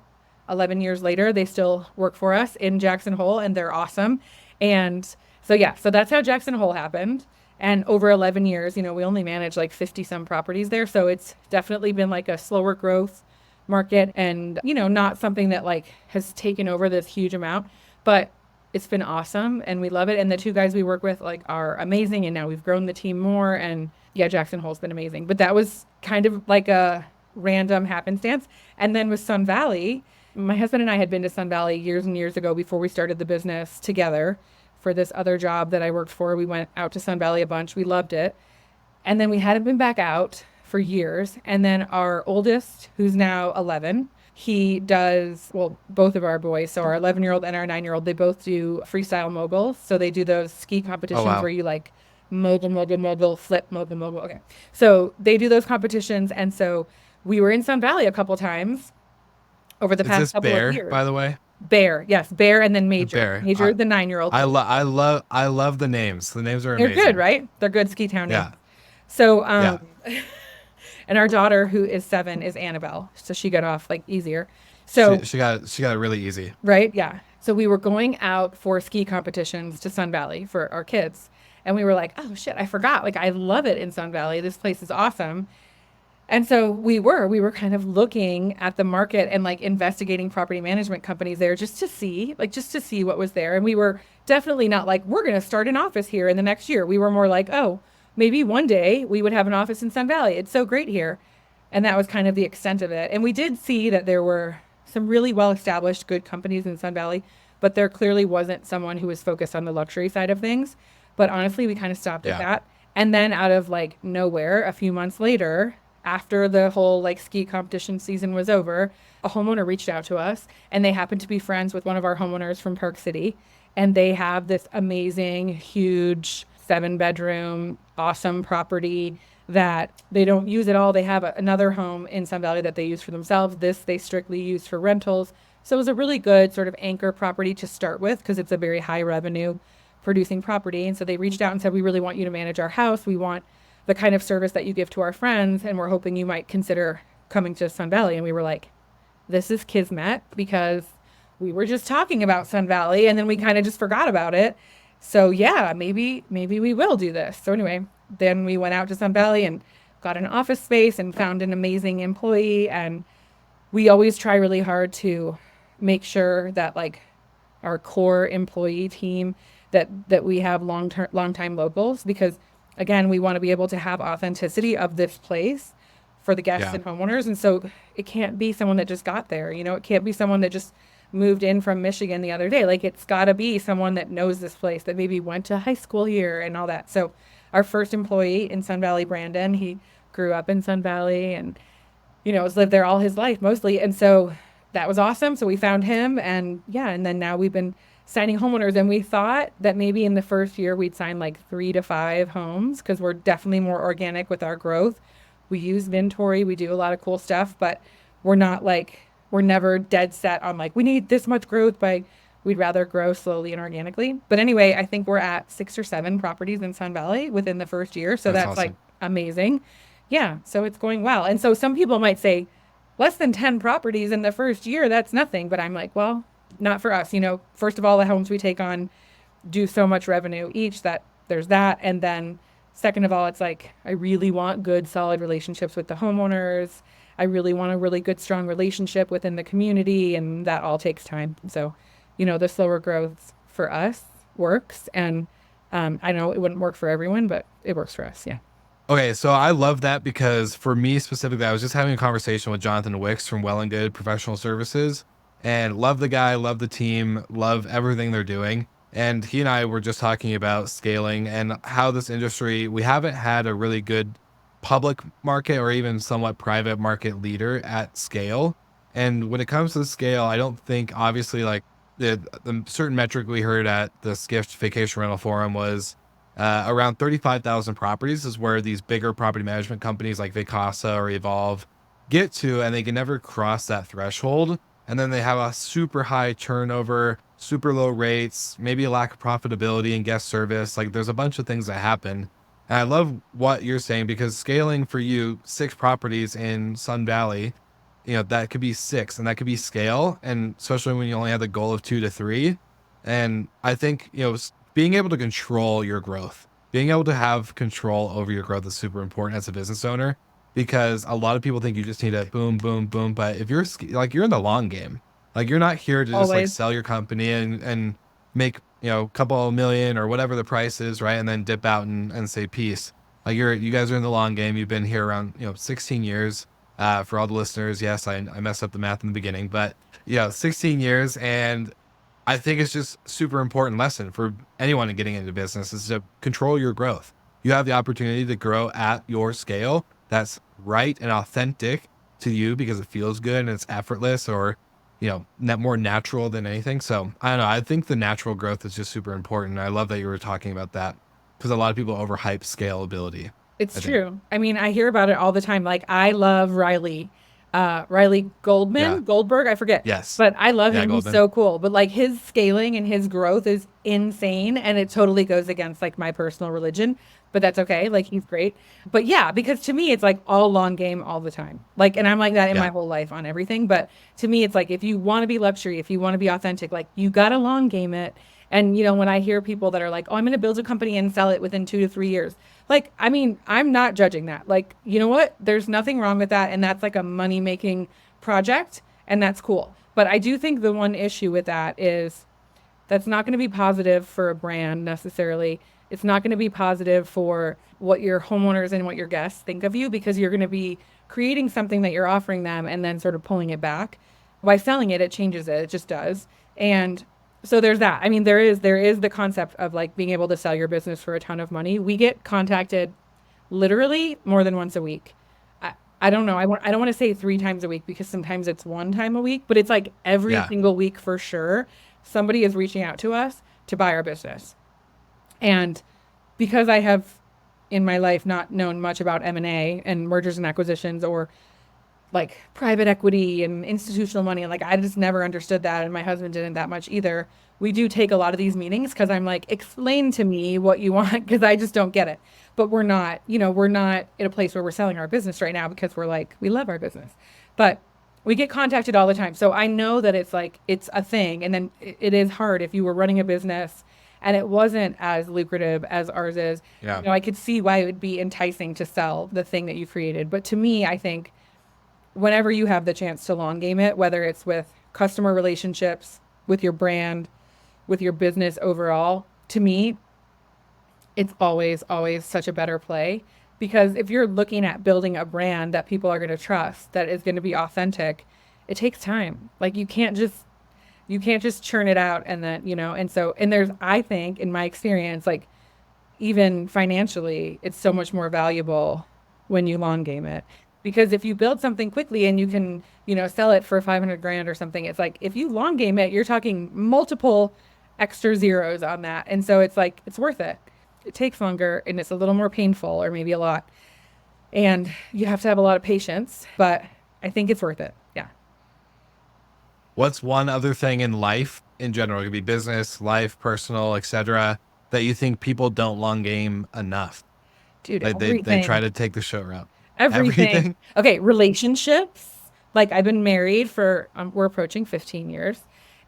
11 years later, they still work for us in Jackson Hole and they're awesome. And so, so that's how Jackson Hole happened. And over 11 years, we only manage like 50 some properties there. So it's definitely been like a slower growth market and, not something that like has taken over this huge amount, but it's been awesome and we love it. And the 2 guys we work with like are amazing. And now we've grown the team more, and Jackson Hole's been amazing. But that was kind of like a random happenstance. And then with Sun Valley, my husband and I had been to Sun Valley years and years ago before we started the business together for this other job that I worked for. We went out to Sun Valley a bunch. We loved it. And then we hadn't been back out for years. And then our oldest, who's now 11, he does, well, both of our boys, so our 11-year-old and our 9-year-old, they both do freestyle moguls. So they do those ski competitions where you like mogul, flip, mogul. Okay. So they do those competitions. And so we were in Sun Valley a couple times over the past couple of years. By the way? Bear. Yes. Bear and then Major. Bear. Major, the 9-year-old. I love the names. The names are amazing. They're good, right? They're good ski town names. So, and our daughter, who is 7, is Annabelle. So she got off like easier. So she got it really easy. Right. Yeah. So we were going out for ski competitions to Sun Valley for our kids. And we were like, oh shit, I forgot. Like, I love it in Sun Valley. This place is awesome. And so we were kind of looking at the market and like investigating property management companies there just to see what was there. And we were definitely not like, we're going to start an office here in the next year. We were more like, oh, maybe one day we would have an office in Sun Valley. It's so great here. And that was kind of the extent of it. And we did see that there were some really well-established good companies in Sun Valley, but there clearly wasn't someone who was focused on the luxury side of things. But honestly, we kind of stopped at that. And then out of like nowhere, a few months later, after the whole like ski competition season was over, a homeowner reached out to us, and they happened to be friends with one of our homeowners from Park City. And they have this amazing, huge 7-bedroom, awesome property that they don't use at all. They have another home in Sun Valley that they use for themselves. This they strictly use for rentals. So it was a really good sort of anchor property to start with because it's a very high revenue producing property. And so they reached out and said, we really want you to manage our house. We want the kind of service that you give to our friends, and we're hoping you might consider coming to Sun Valley. And we were like, this is kismet, because we were just talking about Sun Valley and then we kind of just forgot about it. So yeah, maybe we will do this. So anyway, then we went out to Sun Valley and got an office space and found an amazing employee. And we always try really hard to make sure that like our core employee team, that we have long-time locals, because again, we want to be able to have authenticity of this place for the guests and homeowners. And so it can't be someone that just got there, it can't be someone that just moved in from Michigan the other day. Like, it's got to be someone that knows this place, that maybe went to high school here and all that. So our first employee in Sun Valley, Brandon, he grew up in Sun Valley and, has lived there all his life mostly. And so that was awesome. So we found him, and then now we've been signing homeowners, and we thought that maybe in the first year we'd sign like 3 to 5 homes, because we're definitely more organic with our growth. We use Vintory, we do a lot of cool stuff, but we're never dead set on like, we need this much growth we'd rather grow slowly and organically. But anyway, I think we're at 6 or 7 properties in Sun Valley within the first year. So that's awesome. Like amazing. Yeah, so it's going well. And so some people might say less than 10 properties in the first year, that's nothing. But I'm like, well, not for us. First of all, the homes we take on do so much revenue each that there's that. And then second of all, it's like, I really want good, solid relationships with the homeowners. I really want a really good, strong relationship within the community. And that all takes time. So, the slower growth for us works. And I know it wouldn't work for everyone, but it works for us. Yeah. Okay, so I love that because for me specifically, I was just having a conversation with Jonathan Wicks from Well and Good Professional Services, and love the guy, love the team, love everything they're doing. And he and I were just talking about scaling and how this industry, we haven't had a really good public market or even somewhat private market leader at scale. And when it comes to the scale, I don't think obviously like the certain metric we heard at the Skift Vacation Rental Forum was around 35,000 properties is where these bigger property management companies like Vacasa or Evolve get to, and they can never cross that threshold. And then they have a super high turnover, super low rates, maybe a lack of profitability and guest service. Like there's a bunch of things that happen. And I love what you're saying because scaling for you, 6 properties in Sun Valley, that could be 6 and that could be scale. And especially when you only have the goal of 2 to 3. And I think, being able to control your growth, being able to have control over your growth is super important as a business owner, because a lot of people think you just need to boom, boom, boom. But if you're like, you're in the long game, like you're not here to just like Always. sell your company and make, a couple of million or whatever the price is, right? And then dip out and say peace. Like you guys are in the long game. You've been here around, 16 years. For all the listeners, yes, I messed up the math in the beginning, but 16 years. And I think it's just super important lesson for anyone getting into business is to control your growth. You have the opportunity to grow at your scale that's right and authentic to you because it feels good and it's effortless or, more natural than anything. So I don't know. I think the natural growth is just super important. I love that you were talking about that because a lot of people overhype scalability, It's I think. true. I mean, I hear about it all the time. Like, I love Riley Yeah. Goldberg, I forget, Yes. but I love Yeah, him. He's Goldman. so cool. But like his scaling and his growth is insane, and it totally goes against like my personal religion. But that's okay. Like he's great. But yeah, because to me, it's like all long game all the time. Like, and I'm like that in my Yeah. whole life on everything. But to me, it's like if you want to be luxury, if you want to be authentic, like you got to long game it. And when I hear people that are like, "Oh, I'm going to build a company and sell it within 2 to 3 years," like, I mean, I'm not judging that. Like, you know what? There's nothing wrong with that, and that's like a money making project, and that's cool. But I do think the one issue with that is that's not going to be positive for a brand necessarily. It's not going to be positive for what your homeowners and what your guests think of you because you're going to be creating something that you're offering them and then sort of pulling it back. By selling it, it changes it. It just does. And so there's that. I mean, there is the concept of like being able to sell your business for a ton of money. We get contacted literally more than once a week. I don't know. I don't want to say 3 times a week because sometimes it's 1 time a week, but it's like every Yeah. single week for sure. Somebody is reaching out to us to buy our business. And because I have in my life not known much about M&A and mergers and acquisitions or like private equity and institutional money. And like, I just never understood that. And my husband didn't that much either. We do take a lot of these meetings because I'm like, explain to me what you want because I just don't get it. But we're not in a place where we're selling our business right now because we're like, we love our business. But we get contacted all the time. So I know that it's like, it's a thing. And then it is hard if you were running a business and it wasn't as lucrative as ours is. Yeah. I could see why it would be enticing to sell the thing that you created. But to me, I think whenever you have the chance to long game it, whether it's with customer relationships, with your brand, with your business overall, to me, it's always, always such a better play. Because if you're looking at building a brand that people are going to trust, that is going to be authentic, it takes time. Like you can't just churn it out and then, and there's, I think, in my experience, like even financially, it's so much more valuable when you long game it. Because if you build something quickly and you can, sell it for 500 grand or something, it's like if you long game it, you're talking multiple extra zeros on that. And so it's like, it's worth it. It takes longer and it's a little more painful or maybe a lot. And you have to have a lot of patience, but I think it's worth it. Yeah. What's one other thing in life in general? It could be business, life, personal, etc., that you think people don't long game enough? Dude, Like they try everything. to take the short route. Everything. Everything. Okay, relationships. Like I've been married for we're approaching 15 years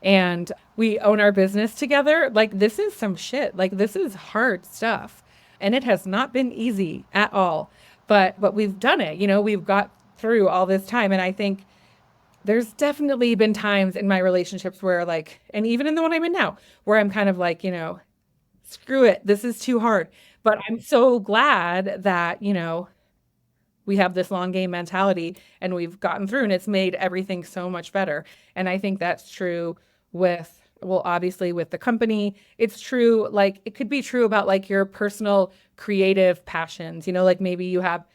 and we own our business together. Like this is some shit. Like this is hard stuff. And it has not been easy at all. But we've done it. You know, we've got through all this time and I think there's definitely been times in my relationships where like and even in the one I'm in now where I'm kind of like, screw it. This is too hard. But I'm so glad that, we have this long game mentality and we've gotten through and it's made everything so much better. And I think that's true with, well, obviously with the company. It's true, like it could be true about like your personal creative passions, like maybe you have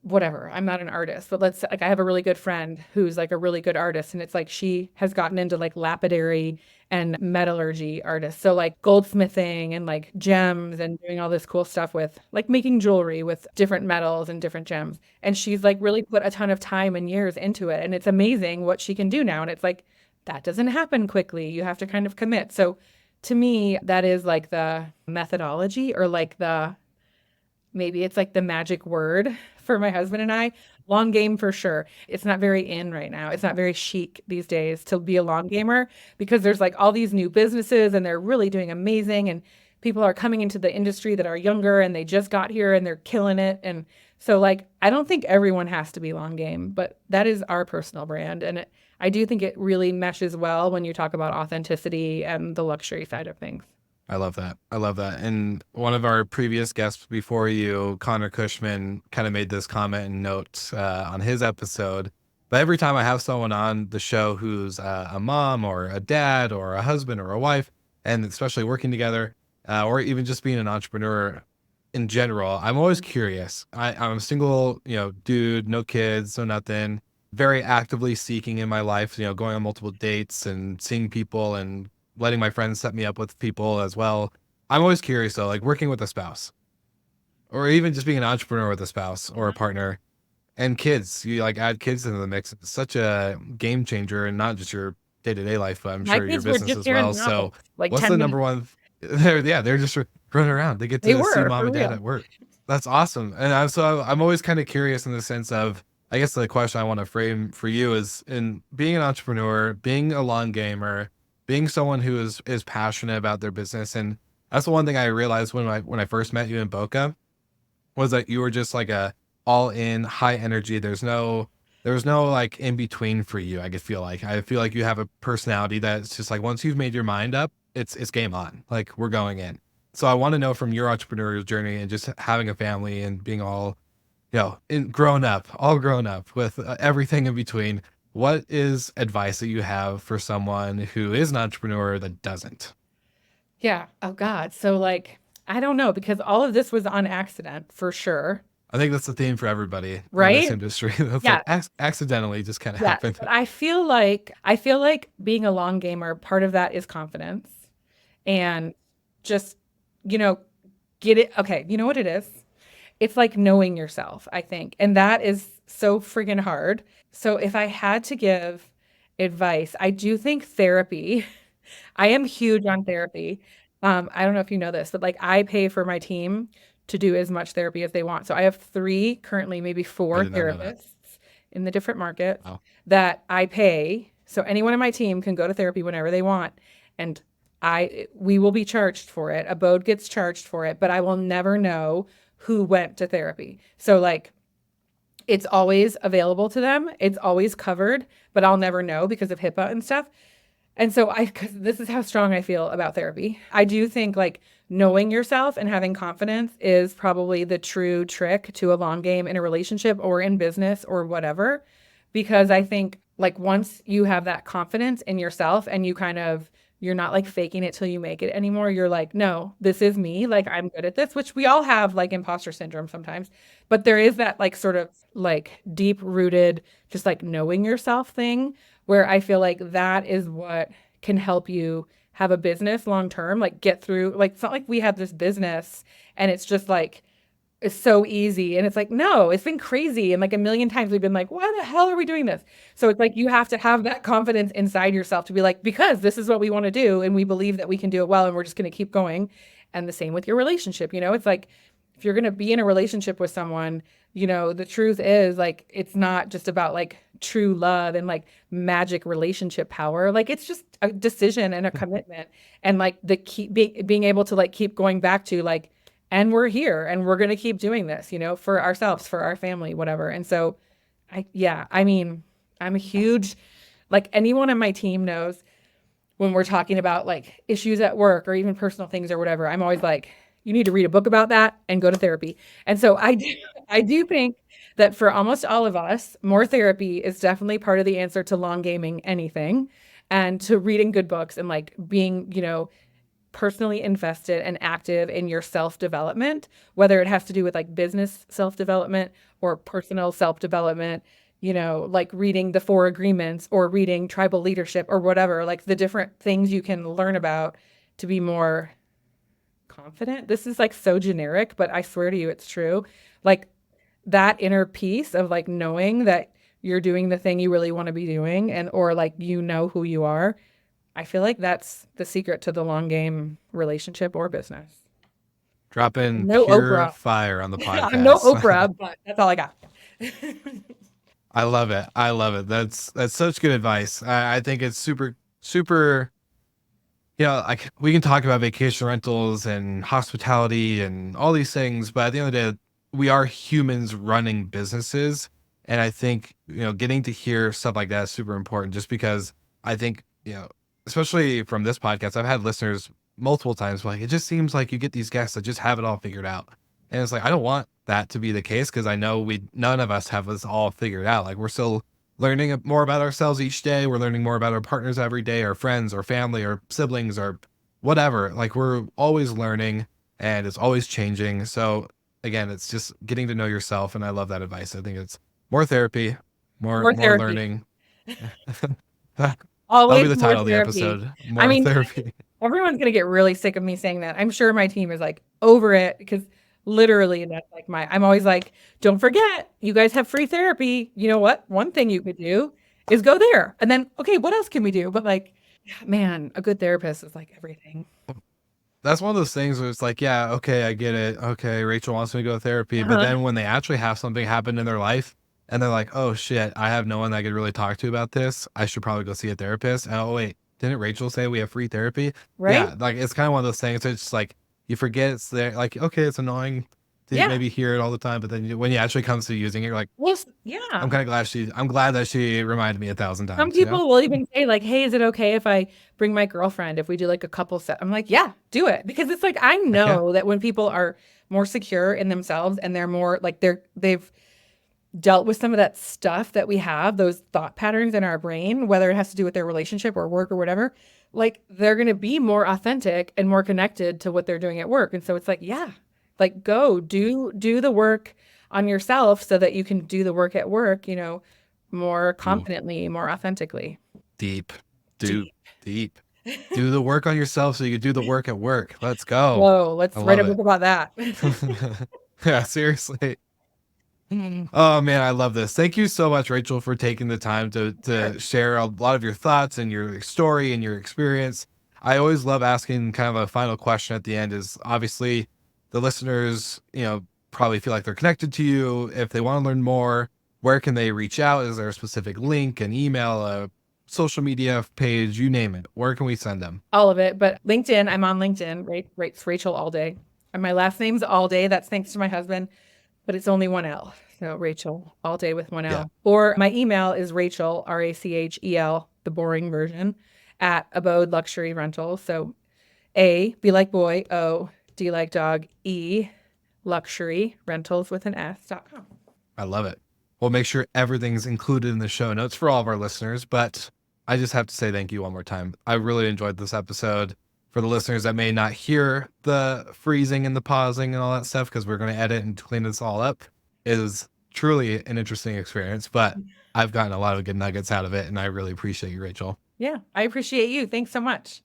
whatever. I'm not an artist, but let's like I have a really good friend who's like a really good artist and it's like she has gotten into like lapidary and metallurgy artists. So like goldsmithing and like gems and doing all this cool stuff with like making jewelry with different metals and different gems. And she's like really put a ton of time and years into it and it's amazing what she can do now and it's like that doesn't happen quickly. You have to kind of commit. So to me that is like the methodology or like the maybe it's like the magic word for my husband and I. Long game for sure. It's not very in right now. It's not very chic these days to be a long gamer because there's like all these new businesses and they're really doing amazing and people are coming into the industry that are younger and they just got here and they're killing it. And so like I don't think everyone has to be long game, but that is our personal brand and I do think it really meshes well when you talk about authenticity and the luxury side of things. I love that. I love that. And one of our previous guests before you, Connor Cushman, kind of made this comment and note on his episode. But every time I have someone on the show who's a mom or a dad or a husband or a wife, and especially working together, or even just being an entrepreneur in general, I'm always curious. I'm a single, dude, no kids, no nothing, very actively seeking in my life, going on multiple dates and seeing people and letting my friends set me up with people as well. I'm always curious though, like working with a spouse or even just being an entrepreneur with a spouse or a partner and kids, you like add kids into the mix. It's such a game changer and not just your day-to-day life, but I'm My sure your kids were business just as here in well. the So office, like what's 10 the minutes. number one? They're just running around. They get They to see were, mom for and dad real. at work. That's awesome. And I'm always kind of curious in the sense of, I guess the question I want to frame for you is in being an entrepreneur, being a long gamer, being someone who is passionate about their business. And that's the one thing I realized when I first met you in Boca was that you were just like a all in high energy. There was no like in between for you. I feel like you have a personality that's just like, once you've made your mind up, it's game on, like we're going in. So I want to know from your entrepreneurial journey and just having a family and being all, all grown up with everything in between. What is advice that you have for someone who is an entrepreneur that doesn't? Yeah. Oh God. So like, I don't know because all of this was on accident for sure. I think that's the theme for everybody in this Right? industry. That's Yeah. like accidentally just kind of Yes. happened. But I feel like being a long gamer, part of that is confidence and just, you know, get it. Okay. You know what it is? It's like knowing yourself, I think. And that is so friggin' hard. So if I had to give advice, I do think therapy. I am huge on therapy. I don't know if you know this, but like I pay for my team to do as much therapy as they want. So I have three, currently maybe I four did not know that. therapists in the different markets Wow. that I pay. So anyone on my team can go to therapy whenever they want. And we will be charged for it. Abode gets charged for it, but I will never know who went to therapy. So like it's always available to them. It's always covered, but I'll never know because of HIPAA and stuff. And so cause this is how strong I feel about therapy. I do think like knowing yourself and having confidence is probably the true trick to a long game in a relationship or in business or whatever. Because I think like once you have that confidence in yourself and you're not like faking it till you make it anymore. You're like, no, this is me. Like I'm good at this, which we all have like imposter syndrome sometimes. But there is that like sort of like deep rooted, just like knowing yourself thing where I feel like that is what can help you have a business long term, like get through. Like it's not like we have this business and it's just like it's so easy. And it's like, no, it's been crazy. And like a million times we've been like, why the hell are we doing this? So it's like you have to have that confidence inside yourself to be like, because this is what we want to do and we believe that we can do it well and we're just going to keep going. And the same with your relationship, it's like if you're going to be in a relationship with someone, the truth is like, it's not just about like true love and like magic relationship power. Like it's just a decision and a commitment and like the being able to like keep going back to like, and we're here and we're going to keep doing this, for ourselves, for our family, whatever. And so I mean, I'm a huge, like anyone on my team knows when we're talking about like issues at work or even personal things or whatever, I'm always like, you need to read a book about that and go to therapy. And so I do think that for almost all of us, more therapy is definitely part of the answer to long gaming anything and to reading good books and like being, personally invested and active in your self-development, whether it has to do with like business self-development or personal self-development, like reading the 4 agreements or reading tribal leadership or whatever, like the different things you can learn about to be more confident. This is like so generic, but I swear to you, it's true. Like that inner peace of like knowing that you're doing the thing you really want to be doing and, or like, who you are. I feel like that's the secret to the long game relationship or business. Dropping No pure Oprah. fire on the I'm no podcast. Oprah, but that's all I got. I love it. I love it. That's such good advice. I think it's super, super, like we can talk about vacation rentals and hospitality and all these things, but at the end of the day, we are humans running businesses. And I think, getting to hear stuff like that is super important just because I think, especially from this podcast, I've had listeners multiple times like, it just seems like you get these guests that just have it all figured out. And it's like, I don't want that to be the case because I know none of us have this all figured out. Like we're still learning more about ourselves each day. We're learning more about our partners every day, our friends, our family, our siblings, or whatever. Like we're always learning and it's always changing. So again, it's just getting to know yourself. And I love that advice. I think it's more therapy, more Therapy. learning. That'll be Always the more title of the therapy. episode. I More mean, therapy. everyone's going to get really sick of me saying that. I'm sure my team is like over it because literally that's like I'm always like, don't forget, you guys have free therapy. You know what? One thing you could do is go there. And then, okay, what else can we do? But like, man, a good therapist is like everything. That's one of those things where it's like, yeah, okay, I get it. Okay, Rachel wants me to go to therapy. But then when they actually have something happen in their life and they're like, oh shit, I have no one that I could really talk to about this. I should probably go see a therapist. And, oh wait, didn't Rachel say we have free therapy? Right? Yeah, like it's kind of one of those things. It's just like you forget it's there. Like, okay, it's annoying to maybe hear it all the time, but then when you actually comes to using it, you're like, Well, I'm kind of glad I'm glad that she reminded me 1,000 some times. people will even say like, hey, is it okay if I bring my girlfriend if we do like a couple set? I'm like, yeah, do it. Because it's like, I know that when people are more secure in themselves and they're more like they've dealt with some of that stuff that we have, those thought patterns in our brain, whether it has to do with their relationship or work or whatever, like they're going to be more authentic and more connected to what they're doing at work. And so it's like, yeah, like go do the work on yourself so that you can do the work at work, more confidently, more authentically. Deep. Do the work on yourself so you can do the work at work. Let's go. Whoa, let's write a book about that. Yeah, seriously. Oh man, I love this. Thank you so much, Rachel, for taking the time to share a lot of your thoughts and your story and your experience. I always love asking kind of a final question at the end is obviously the listeners, probably feel like they're connected to you. If they want to learn more, where can they reach out? Is there a specific link, an email, a social media page, you name it? Where can we send them? All of it, but LinkedIn, I'm on LinkedIn, right? It's Rachel Alday. And my last name's Alday. That's thanks to my husband, but it's only one L. So Rachel Alday with one L. Yeah. Or my email is Rachel, Rachel, the boring version, at Abode Luxury Rentals. So A, B like boy, O, D like dog, E, luxury rentals with an S.com. I love it. We'll make sure everything's included in the show notes for all of our listeners, but I just have to say thank you one more time. I really enjoyed this episode. For the listeners that may not hear the freezing and the pausing and all that stuff, because we're going to edit and clean this all up, it is truly an interesting experience, but I've gotten a lot of good nuggets out of it, and I really appreciate you, Rachel. Yeah, I appreciate you. Thanks so much.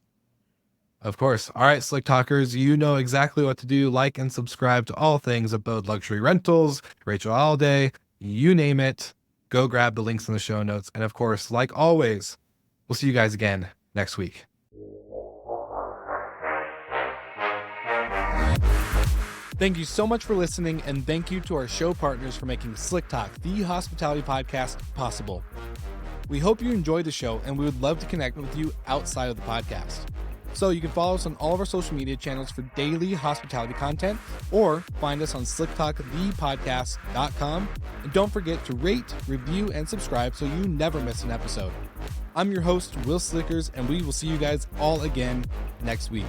Of course. All right, Slick Talkers, you know exactly what to do. Like and subscribe to all things Abode Luxury Rentals, Rachel Alday, you name it. Go grab the links in the show notes. And of course, like always, we'll see you guys again next week. Thank you so much for listening, and thank you to our show partners for making Slick Talk, the hospitality podcast, possible. We hope you enjoyed the show, and we would love to connect with you outside of the podcast. So you can follow us on all of our social media channels for daily hospitality content, or find us on slicktalkthepodcast.com. And don't forget to rate, review, and subscribe so you never miss an episode. I'm your host, Will Slickers, and we will see you guys all again next week.